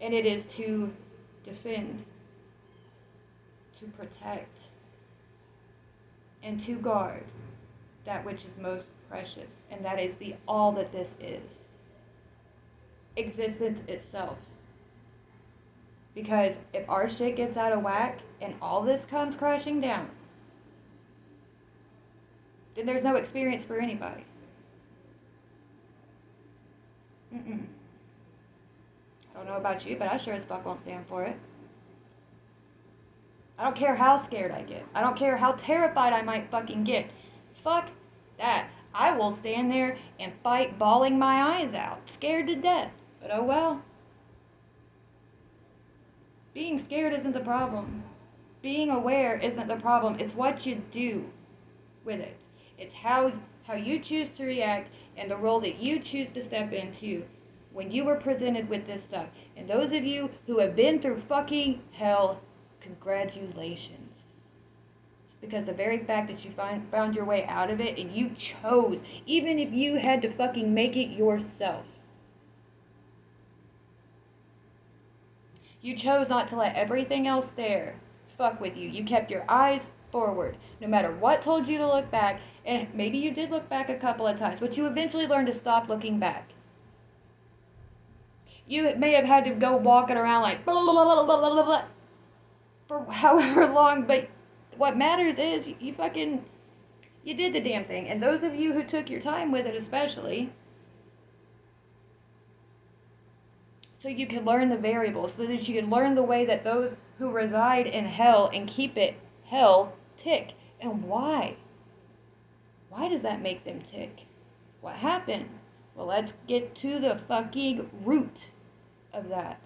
And it is to defend, to protect, and to guard that which is most precious. And that is the all that this is. Existence itself. Because if our shit gets out of whack and all this comes crashing down, then there's no experience for anybody. I don't know about you, but I sure as fuck won't stand for it. I don't care how scared I get. I don't care how terrified I might fucking get. Fuck that. I will stand there and fight bawling my eyes out, scared to death. But oh well. Being scared isn't the problem. Being aware isn't the problem. It's what you do with it. It's how you choose to react and the role that you choose to step into when you were presented with this stuff. And those of you who have been through fucking hell, congratulations. Because the very fact that you found your way out of it and you chose, even if you had to fucking make it yourself, you chose not to let everything else there fuck with you. You kept your eyes forward, no matter what told you to look back. And maybe you did look back a couple of times, but you eventually learned to stop looking back. You may have had to go walking around like blah, blah, blah, blah, blah, blah, for however long, but what matters is you did the damn thing. And those of you who took your time with it especially, so you can learn the variables, so that you can learn the way that those who reside in hell and keep it hell tick. And why? Why does that make them tick? What happened? Well, let's get to the fucking root of that.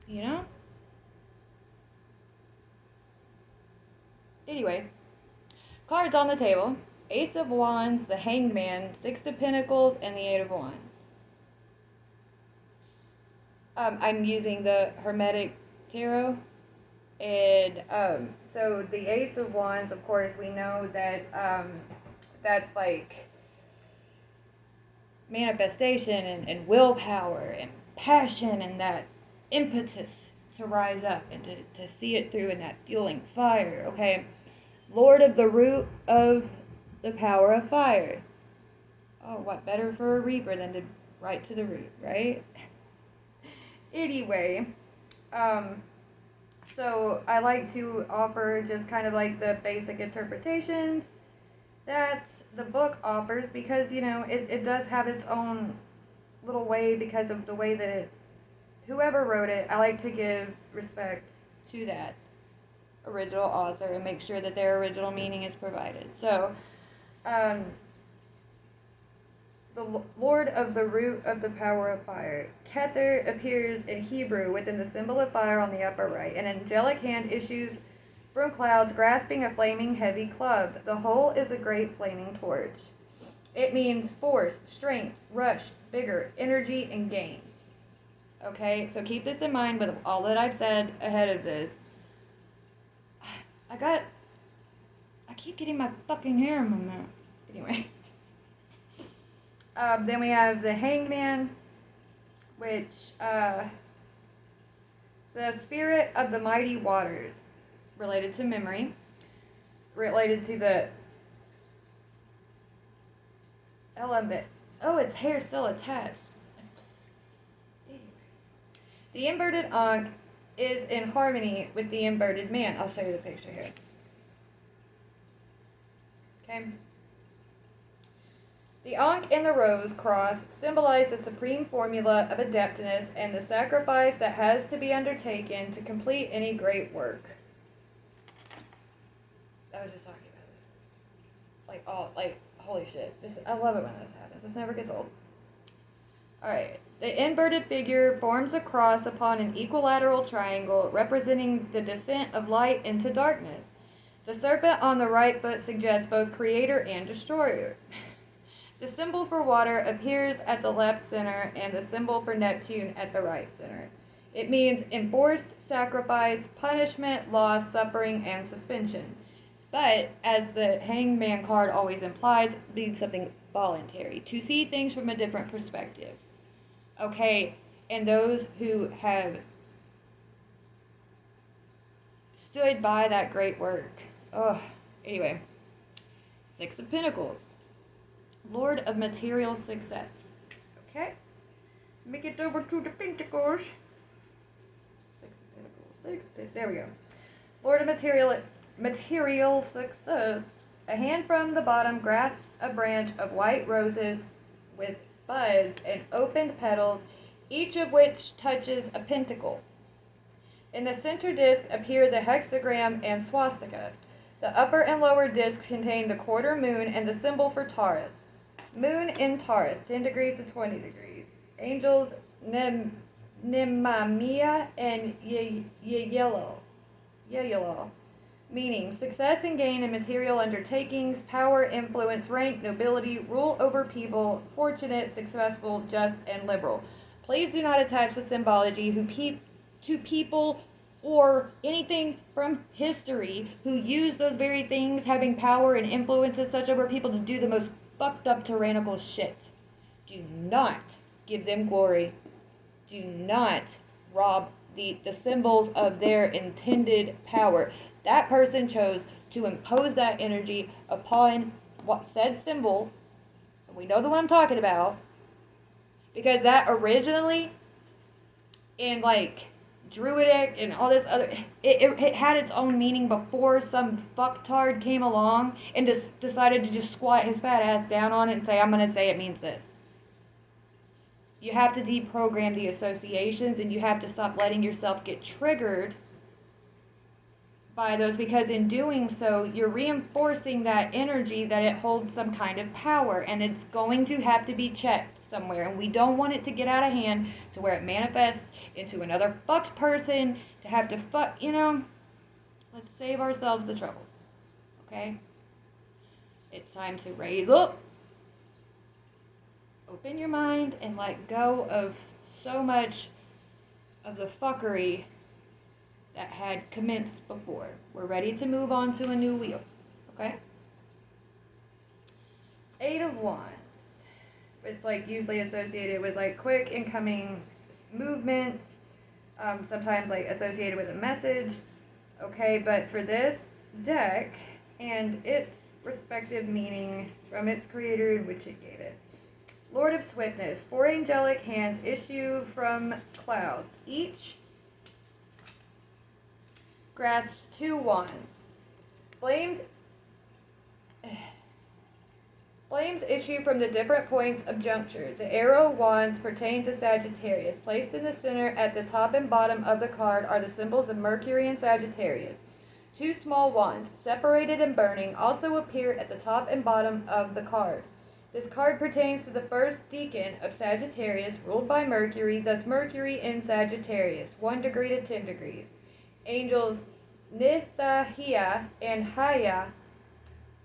You know? Anyway, cards on the table. Ace of Wands, the Hanged Man, Six of Pentacles, and the Eight of Wands. I'm using the Hermetic Tarot. And so the Ace of Wands, of course, we know that that's like manifestation and willpower and passion and that impetus to rise up and to see it through, and that fueling fire, okay? Lord of the root of the power of fire. Oh, what better for a reaper than to right to the root, right? Anyway, so I like to offer just kind of like the basic interpretations that the book offers, because, you know, it does have its own little way because of the way that whoever wrote it, I like to give respect to that original author and make sure that their original meaning is provided. So, um, the Lord of the root of the power of fire. Kether appears in Hebrew within the symbol of fire on the upper right. An angelic hand issues from clouds grasping a flaming heavy club. The whole is a great flaming torch. It means force, strength, rush, vigor, energy, and gain. Okay, so keep this in mind with all that I've said ahead of this. I keep getting my fucking hair in my mouth. Anyway. Then we have the Hangman, which is the spirit of the mighty waters, related to memory, related to the element. Oh, its hair still attached. The inverted Ankh is in harmony with the inverted man. I'll show you the picture here. Okay. The Ankh and the Rose cross symbolize the supreme formula of adeptness and the sacrifice that has to be undertaken to complete any great work. I was just talking about this. Holy shit. I love it when this happens. This never gets old. Alright. The inverted figure forms a cross upon an equilateral triangle representing the descent of light into darkness. The serpent on the right foot suggests both creator and destroyer. The symbol for water appears at the left center and the symbol for Neptune at the right center. It means enforced sacrifice, punishment, loss, suffering, and suspension. But, as the Hangman card always implies, it means something voluntary, to see things from a different perspective. Okay, and those who have stood by that great work. Anyway. Six of Pentacles. Lord of material success. Okay? Let me get over to the Pentacles. Six of Pentacles. There we go. Lord of material success. A hand from the bottom grasps a branch of white roses with buds and opened petals, each of which touches a pentacle. In the center disc appear the hexagram and swastika. The upper and lower discs contain the quarter moon and the symbol for Taurus. Moon in Taurus, 10 degrees to 20 degrees. Angels Nemamia and Yellow, meaning success and gain in material undertakings, power, influence, rank, nobility, rule over people, fortunate, successful, just, and liberal. Please do not attach the symbology to people or anything from history who use those very things, having power and influence and such over people, to do the most fucked up tyrannical shit. Do not give them glory. Do not rob the symbols of their intended power. That person chose to impose that energy upon what said symbol. We know the one I'm talking about. Because that originally, in Druidic and all this other, it had its own meaning before some fucktard came along and just decided to just squat his fat ass down on it and say, I'm going to say it means this. You have to deprogram the associations, and you have to stop letting yourself get triggered by those, because in doing so, you're reinforcing that energy that it holds some kind of power, and it's going to have to be checked somewhere, and we don't want it to get out of hand to where it manifests into another fucked person to have to let's save ourselves the trouble. Okay? It's time to raise up, open your mind, and let go of so much of the fuckery that had commenced before. We're ready to move on to a new wheel. Okay? 8 of Wands. It's usually associated with quick incoming movement, sometimes associated with a message. Okay, but for this deck and its respective meaning from its creator, which it gave it. Lord of Swiftness. 4 angelic hands issue from clouds. Each grasps 2 wands. Flames Flames issue from the different points of juncture. The arrow wands pertain to Sagittarius. Placed in the center at the top and bottom of the card are the symbols of Mercury and Sagittarius. Two small wands, separated and burning, also appear at the top and bottom of the card. This card pertains to the first decan of Sagittarius, ruled by Mercury, thus Mercury in Sagittarius, 1 degree to 10 degrees. Angels Nithahia and Haya.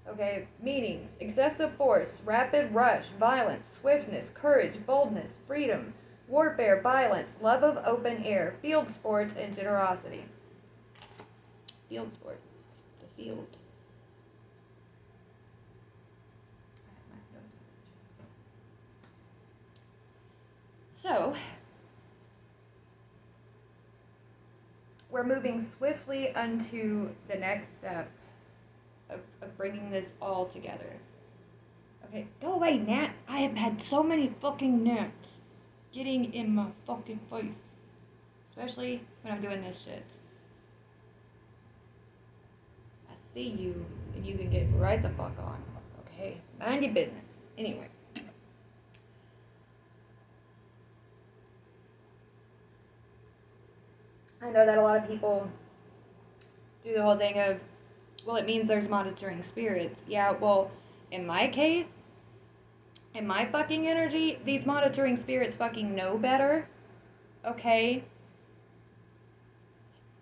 Okay, meanings: excessive force, rapid rush, violence, swiftness, courage, boldness, freedom, warfare, violence, love of open air, field sports, and generosity. Field sports. The field. So, we're moving swiftly unto the next step of bringing this all together. Okay, go away, Nat. I have had so many fucking gnats getting in my fucking face. Especially when I'm doing this shit. I see you, and you can get right the fuck on. Okay, mind your business. Anyway. I know that a lot of people do the whole thing of, well, it means there's monitoring spirits. Yeah, well, in my case, in my fucking energy, these monitoring spirits fucking know better. Okay?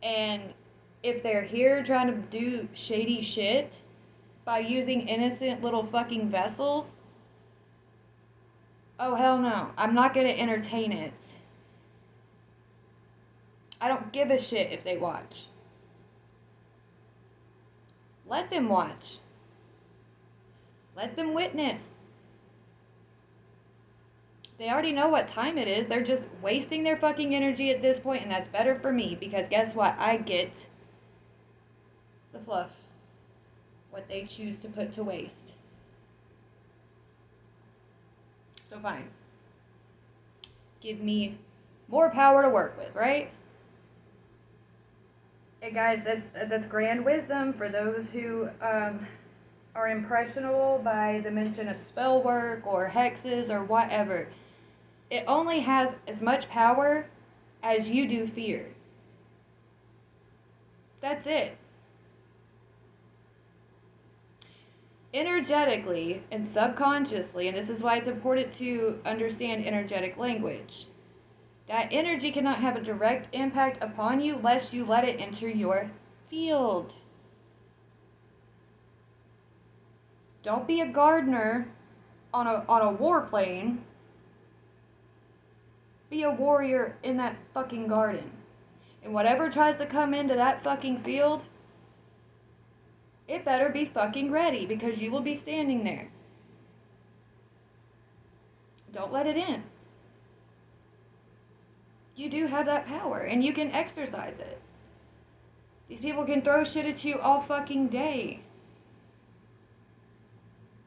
And if they're here trying to do shady shit by using innocent little fucking vessels, oh, hell no. I'm not gonna entertain it. I don't give a shit if they watch. Let them watch. Let them witness. They already know what time it is. They're just wasting their fucking energy at this point, and that's better for me, because guess what? I get the fluff. What they choose to put to waste. So fine. Give me more power to work with, right? Hey guys, that's grand wisdom for those who are impressionable by the mention of spell work or hexes or whatever. It only has as much power as you do fear. That's it. Energetically and subconsciously, and this is why it's important to understand energetic language, that energy cannot have a direct impact upon you lest you let it enter your field. Don't be a gardener on a warplane. Be a warrior in that fucking garden. And whatever tries to come into that fucking field, it better be fucking ready, because you will be standing there. Don't let it in. You do have that power, and you can exercise it. These people can throw shit at you all fucking day.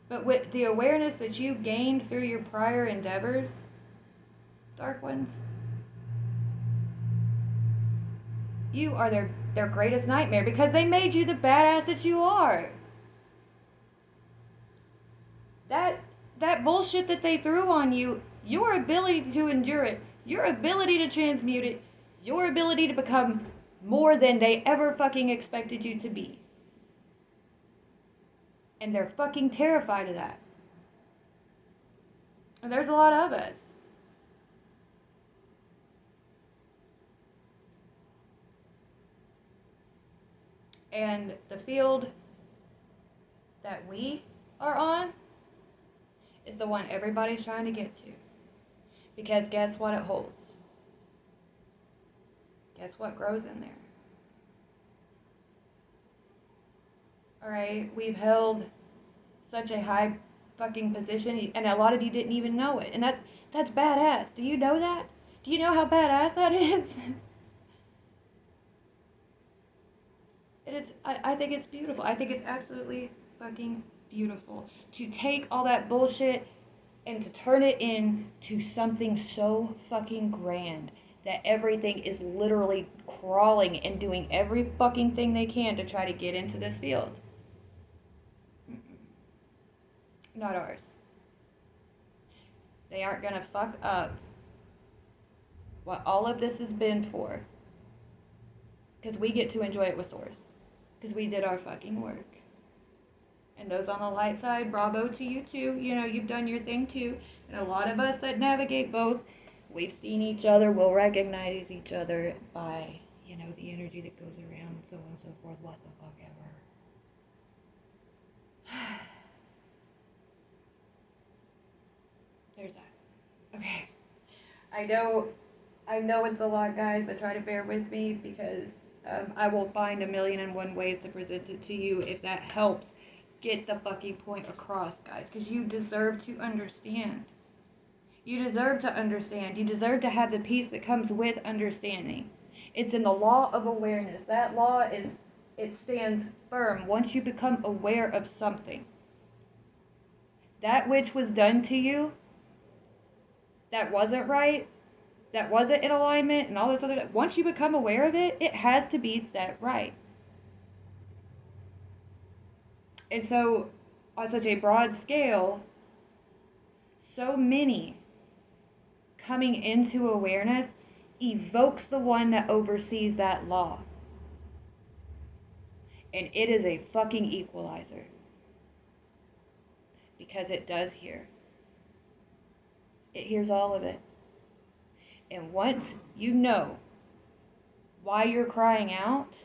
But with the awareness that you gained through your prior endeavors, Dark Ones, you are their greatest nightmare, because they made you the badass that you are. That bullshit that they threw on you, your ability to endure it, your ability to transmute it, your ability to become more than they ever fucking expected you to be. And they're fucking terrified of that. And there's a lot of us. And the field that we are on is the one everybody's trying to get to. Because guess what it holds? Guess what grows in there? Alright, we've held such a high fucking position, and a lot of you didn't even know it. And that's badass. Do you know that? Do you know how badass that is? It is. I think it's beautiful. I think it's absolutely fucking beautiful. To take all that bullshit and to turn it into something so fucking grand that everything is literally crawling and doing every fucking thing they can to try to get into this field. not ours. They aren't gonna fuck up what all of this has been for. Because we get to enjoy it with Source. Because we did our fucking work. And those on the light side, bravo to you too. You know, you've done your thing too. And a lot of us that navigate both, we've seen each other, we'll recognize each other by, you know, the energy that goes around and so on and so forth. What the fuck ever. There's that. Okay. I know it's a lot, guys, but try to bear with me because I will find 1,000,001 ways to present it to you if that helps get the fucking point across, guys, because you deserve to understand. You deserve to understand. You deserve to have the peace that comes with understanding. It's in the law of awareness. That law it stands firm once you become aware of something. That which was done to you that wasn't right, that wasn't in alignment, and all this other, once you become aware of it, it has to be set right. And so, on such a broad scale, so many coming into awareness evokes the one that oversees that law. And it is a fucking equalizer. Because it does hear. It hears all of it. And once you know why you're crying out,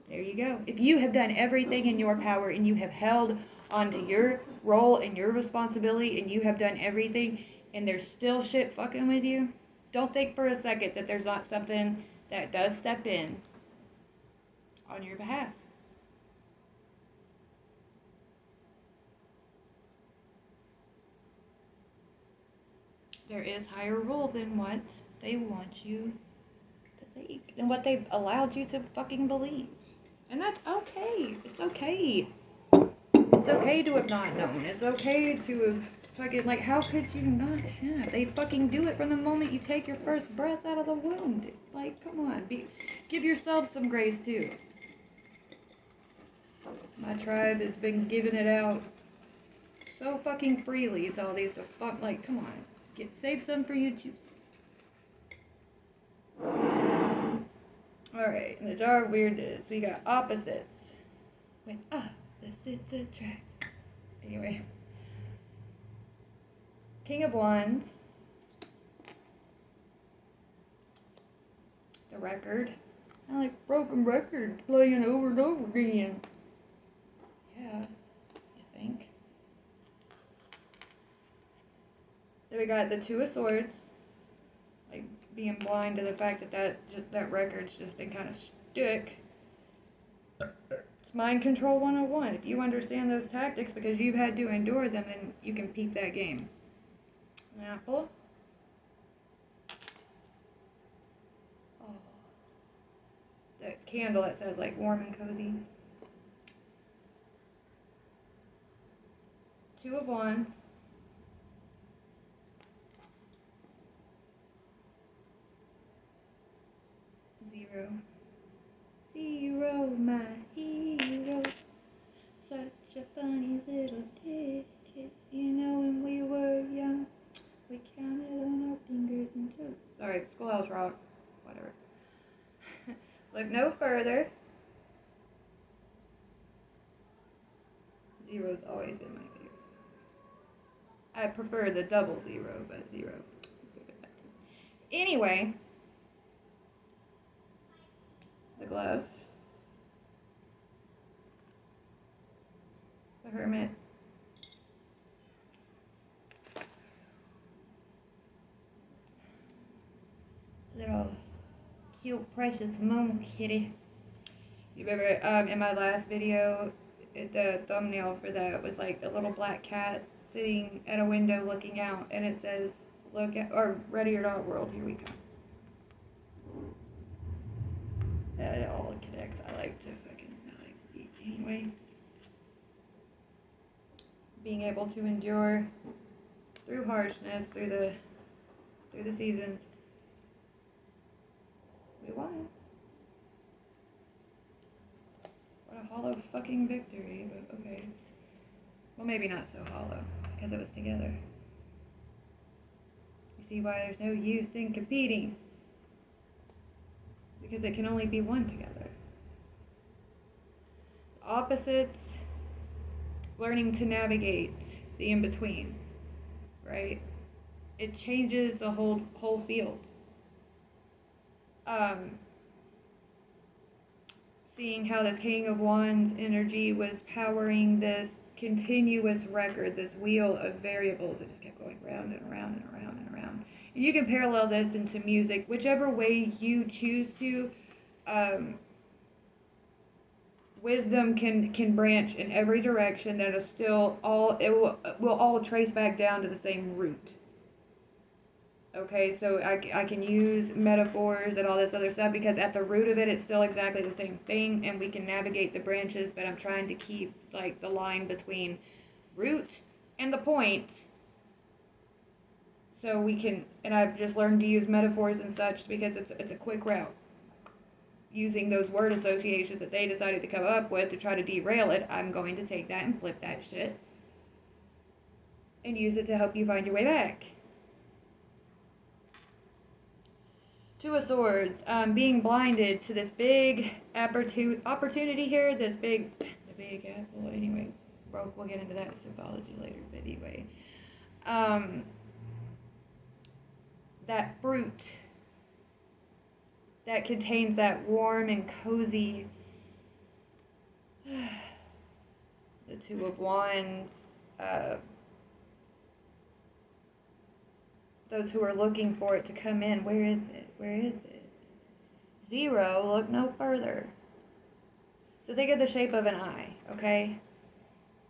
there you go. If you have done everything in your power and you have held onto your role and your responsibility and you have done everything and there's still shit fucking with you, don't think for a second that there's not something that does step in on your behalf. There is higher rule than what they want you to think, than what they've allowed you to fucking believe. And that's okay. It's okay. It's okay to have not known. It's okay to have fucking, like, how could you not have? They fucking do it from the moment you take your first breath out of the womb. Dude. Like, come on. Give yourself some grace, too. My tribe has been giving it out so fucking freely to all these, like, come on. Save some for you, too. Alright, in the jar of weirdness, we got opposites. When opposites attract. Anyway. King of Wands. The record. I like broken records playing over and over again. Yeah, I think. Then we got the Two of Swords. Like, being blind to the fact that record's just been kind of stuck. It's mind control 101. If you understand those tactics because you've had to endure them, then you can peep that game. An apple. Oh. That candle that says like warm and cozy. Two of Wands. Zero, my hero. Such a funny little digit. You know, when we were young, we counted on our fingers and toes. Sorry, Schoolhouse Rock. Whatever. Look no further. Zero's always been my favorite. I prefer the double zero, but zero. Anyway. The glove. The Hermit. Little cute, precious moon kitty. You remember in my last video, the thumbnail for that was like a little black cat sitting at a window looking out, and it says, "Look at," or "Ready or Not World." Here we go. It all connects. I like eat anyway. Being able to endure through harshness, through the seasons. We won. What a hollow fucking victory, but okay. Well, maybe not so hollow, because it was together. You see why there's no use in competing. Because it can only be one together. Opposites, learning to navigate the in-between, right? It changes the whole field. Seeing how this King of Wands energy was powering this continuous record, this wheel of variables that just kept going round and around and around and around. And you can parallel this into music, whichever way you choose to. Wisdom can branch in every direction. That is still all. It will all trace back down to the same root. Okay, so I can use metaphors and all this other stuff because at the root of it, it's still exactly the same thing, and we can navigate the branches, but I'm trying to keep, like, the line between root and the point, so we can, and I've just learned to use metaphors and such because it's a quick route. Using those word associations that they decided to come up with to try to derail it, I'm going to take that and flip that shit and use it to help you find your way back. Two of Swords, being blinded to this big opportunity here, the big apple, anyway, we'll get into that symbology later, but anyway, that fruit that contains that warm and cozy, the Two of Wands, those who are looking for it to come in, where is it? Where is it? 0, look no further. So think of the shape of an eye, okay?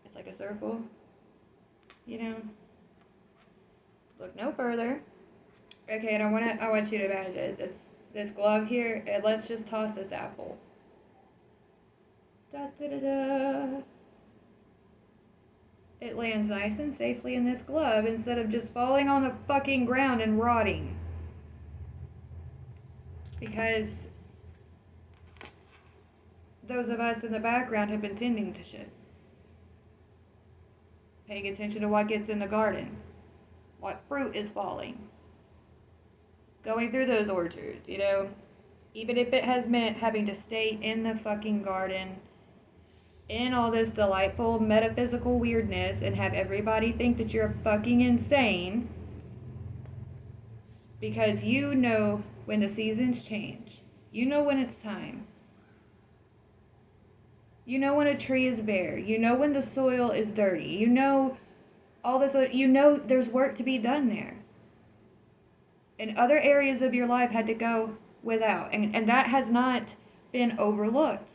It's like a circle, you know? Look no further. Okay, and I want you to imagine this glove here, and let's just toss this apple. Da da da da. It lands nice and safely in this glove instead of just falling on the fucking ground and rotting. Because those of us in the background have been tending to shit. Paying attention to what gets in the garden. What fruit is falling. Going through those orchards, you know. Even if it has meant having to stay in the fucking garden in all this delightful metaphysical weirdness and have everybody think that you're fucking insane because you know when the seasons change. You know when it's time. You know when a tree is bare. You know when the soil is dirty. You know all this, you know there's work to be done there. And other areas of your life had to go without. And that has not been overlooked.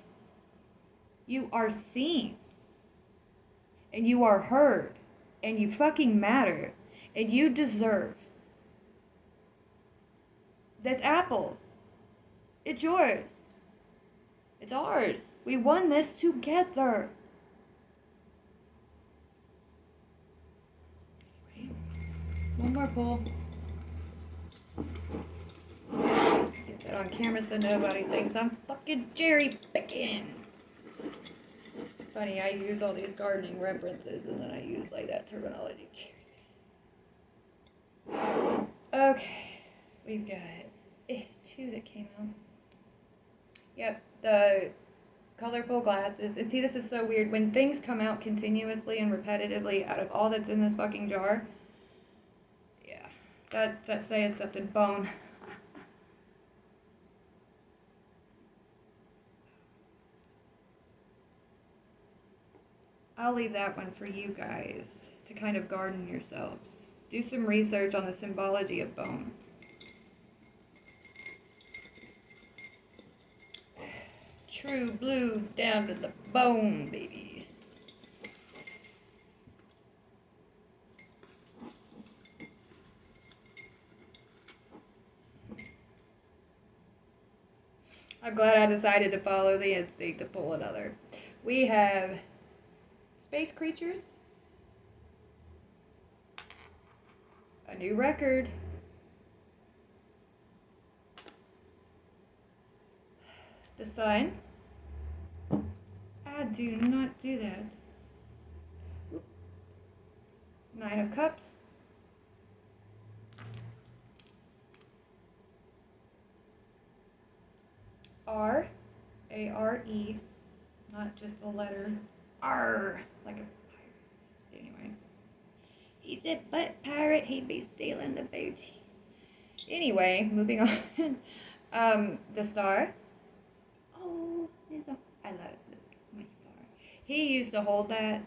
You are seen. And you are heard. And you fucking matter. And you deserve. This apple. It's yours. It's ours. We won this together. Anyway, one more pull. Get that on camera so nobody thinks I'm fucking cherry picking. Funny, I use all these gardening references and then I use like that terminology. Okay, we've got 2 that came out. Yep, the colorful glasses. And see, this is so weird. When things come out continuously and repetitively out of all that's in this fucking jar, yeah, that's saying something. Bone. I'll leave that one for you guys to kind of garden yourselves. Do some research on the symbology of bones. True blue down to the bone, baby. I'm glad I decided to follow the instinct to pull another. We have space creatures. A new record. The sun. I do not do that. Nine of Cups. R, A-R-E, not just the letter R, like a pirate. Anyway, he's a butt pirate. He'd be stealing the booty. Anyway, moving on. The Star. Oh, I love my star. He used to hold that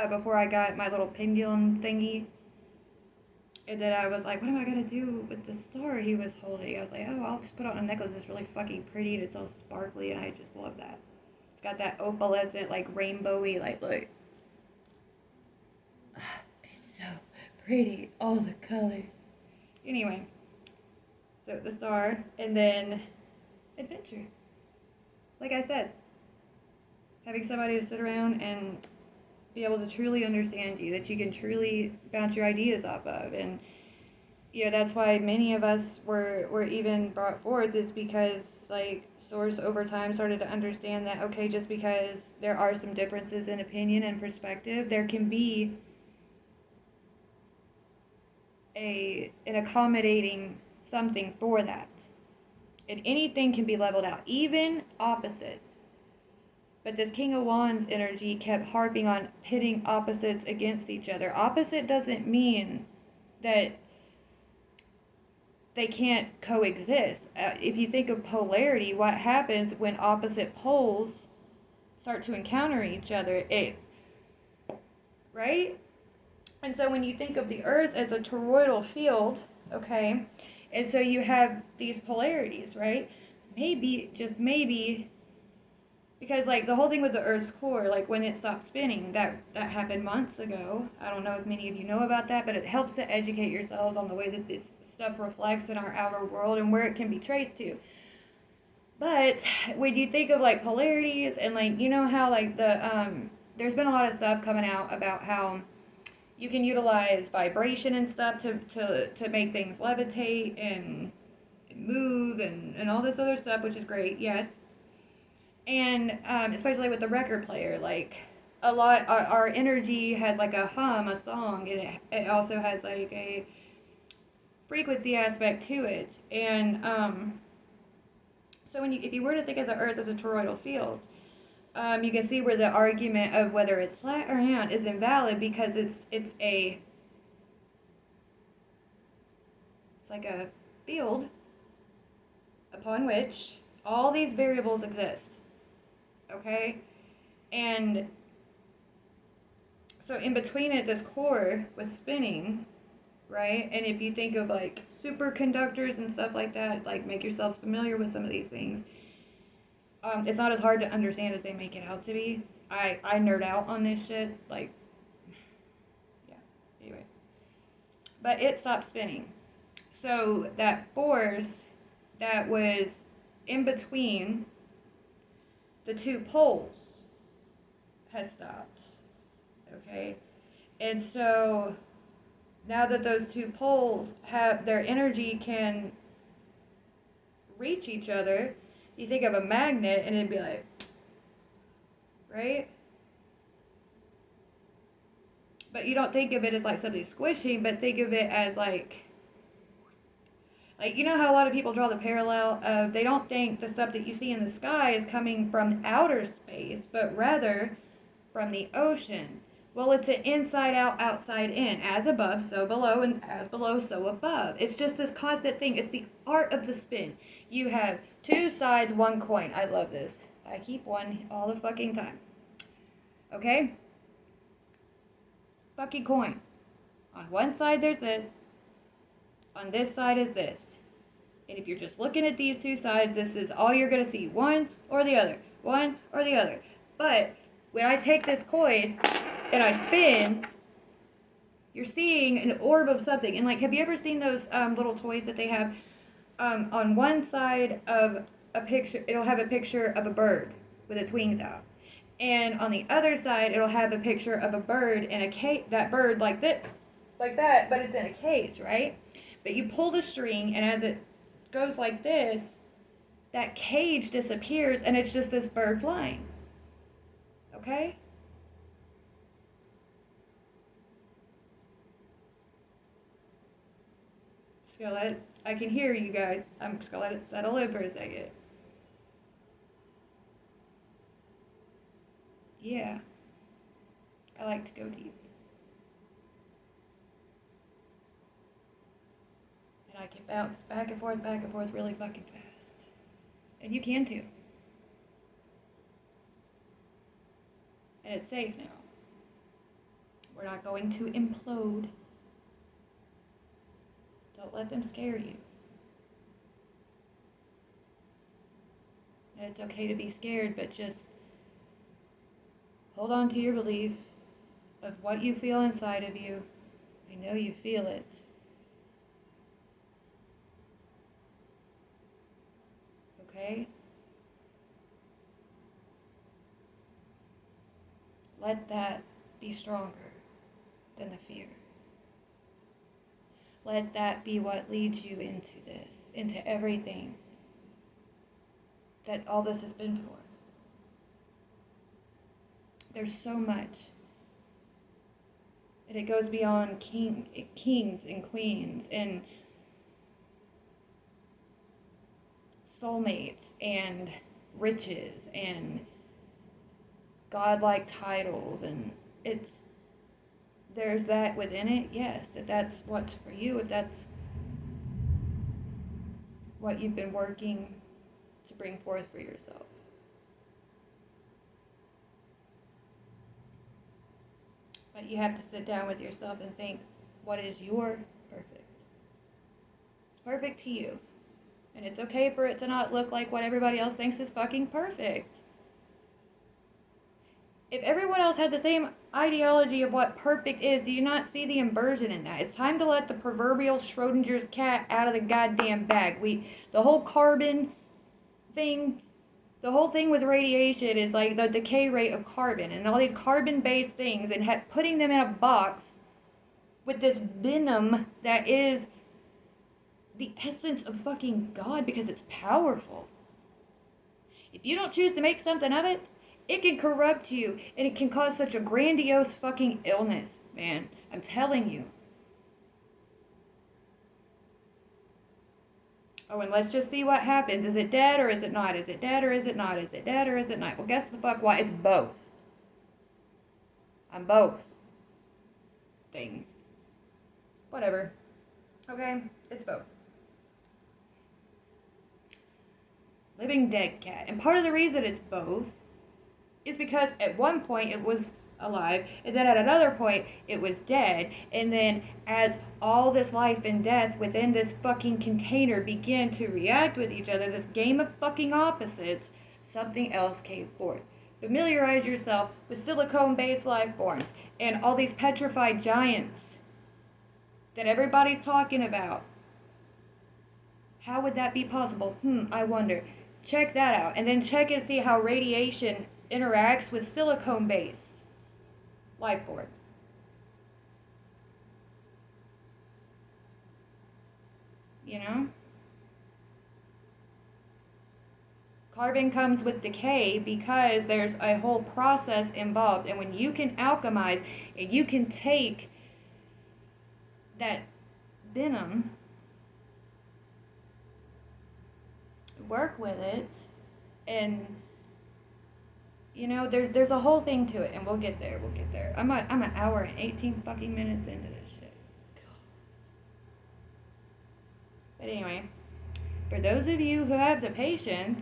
before I got my little pendulum thingy. And then I was like, what am I going to do with the star he was holding? I was like, oh, I'll just put it on a necklace. It's really fucking pretty and it's all sparkly and I just love that. It's got that opalescent, like, rainbowy, like, look. It's so pretty. All the colors. Anyway. So, the star. And then, adventure. Like I said, having somebody to sit around and be able to truly understand you, that you can truly bounce your ideas off of. And that's why many of us were even brought forth, is because like Source over time started to understand that, okay, just because there are some differences in opinion and perspective, there can be an accommodating something for that. And anything can be leveled out, even opposites. But this King of Wands energy kept harping on pitting opposites against each other. Opposite doesn't mean that they can't coexist. If you think of polarity, what happens when opposite poles start to encounter each other? Right? And so when you think of the Earth as a toroidal field, okay, and so you have these polarities, right? Maybe, just maybe, because, like, the whole thing with the Earth's core, like, when it stopped spinning, that happened months ago. I don't know if many of you know about that, but it helps to educate yourselves on the way that this stuff reflects in our outer world and where it can be traced to. But when you think of, like, polarities and, like, you know how, like, there's been a lot of stuff coming out about how you can utilize vibration and stuff to make things levitate and move and all this other stuff, which is great, yes. And especially with the record player, like a lot, our energy has like a hum, a song, and it also has like a frequency aspect to it. And so if you were to think of the Earth as a toroidal field, you can see where the argument of whether it's flat or not is invalid, because it's like a field upon which all these variables exist. Okay? And so in between it, this core was spinning, right? And if you think of like superconductors and stuff like that, like make yourselves familiar with some of these things. It's not as hard to understand as they make it out to be. I nerd out on this shit, like, yeah, anyway. But it stopped spinning. So that force that was in between the two poles has stopped, okay? And so now that those two poles have their energy can reach each other, you think of a magnet and it'd be like, right? But you don't think of it as like something squishing, but think of it as like, you know how a lot of people draw the parallel of, they don't think the stuff that you see in the sky is coming from outer space, but rather from the ocean. Well, it's an inside out, outside in. As above, so below, and as below, so above. It's just this constant thing. It's the art of the spin. You have two sides, one coin. I love this. I keep one all the fucking time. Okay? Fucking coin. On one side, there's this. On this side is this. And if you're just looking at these two sides, this is all you're going to see. One or the other. One or the other. But when I take this coin and I spin, you're seeing an orb of something. And, like, have you ever seen those little toys that they have? On one side of a picture, it'll have a picture of a bird with its wings out. And on the other side, it'll have a picture of a bird in a cage. That bird like this, like that, but it's in a cage, right? But you pull the string, and as it goes like this, that cage disappears, and it's just this bird flying. Okay? Just gonna let it, I can hear you guys. I'm just gonna let it settle in for a second. Yeah. I like to go deep. And I can bounce back and forth really fucking fast. And you can too. And it's safe now. We're not going to implode. Don't let them scare you. And it's okay to be scared, but just hold on to your belief of what you feel inside of you. I know you feel it. Okay? Let that be stronger than the fear. Let that be what leads you into this, into everything that all this has been for. There's so much. And it goes beyond kings and queens and soulmates and riches and godlike titles, and there's that within it, yes, if that's what's for you, if that's what you've been working to bring forth for yourself. But you have to sit down with yourself and think, what is your perfect? It's perfect to you. And it's okay for it to not look like what everybody else thinks is fucking perfect. If everyone else had the same ideology of what perfect is, do you not see the inversion in that? It's time to let the proverbial Schrodinger's cat out of the goddamn bag. The whole carbon thing, the whole thing with radiation is like the decay rate of carbon and all these carbon-based things, and putting them in a box with this venom that is the essence of fucking God because it's powerful. If you don't choose to make something of it, it can corrupt you, and it can cause such a grandiose fucking illness, man. I'm telling you. Oh, and let's just see what happens. Is it dead or is it not? Is it dead or is it not? Is it dead or is it not? Well, guess the fuck what? It's both. I'm both. Thing. Whatever. Okay? It's both. Living dead cat. And part of the reason it's both is because at one point it was alive, and then at another point it was dead, and then as all this life and death within this fucking container began to react with each other, this game of fucking opposites, something else came forth. Familiarize yourself with silicone-based life forms and all these petrified giants that everybody's talking about. How would that be possible? I wonder. Check that out, and then check and see how radiation interacts with silicone-based life forms. You know? Carbon comes with decay because there's a whole process involved. And when you can alchemize and you can take that venom, work with it, and you know, there's a whole thing to it, and we'll get there. I'm an hour and 18 fucking minutes into this shit. But anyway, for those of you who have the patience,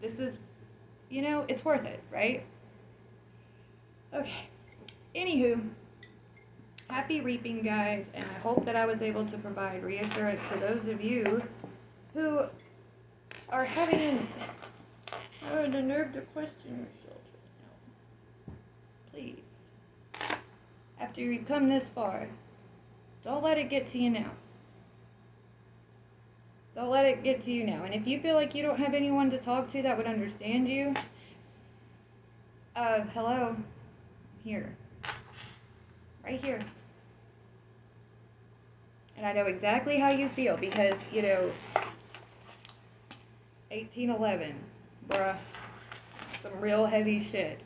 this is, you know, it's worth it, right? Okay. Anywho, happy reaping, guys, and I hope that I was able to provide reassurance to those of you who are having the nerve to question yourself right now. Please, after you've come this far, don't let it get to you now. Don't let it get to you now. And if you feel like you don't have anyone to talk to that would understand you, hello, here, right here. And I know exactly how you feel because, you know, 1811, bruh, some real heavy shit.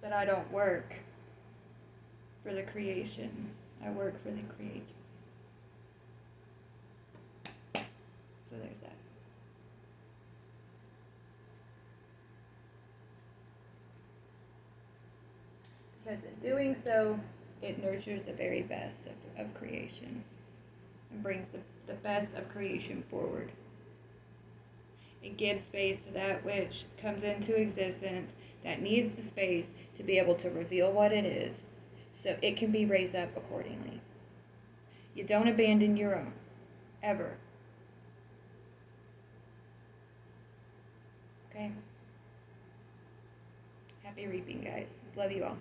that I don't work for the creation. I work for the creator. So there's that. Because in doing so, it nurtures the very best of creation and brings the best of creation forward. It gives space to that which comes into existence that needs the space to be able to reveal what it is so it can be raised up accordingly. You don't abandon your own, ever. Okay? Happy reaping, guys. Love you all.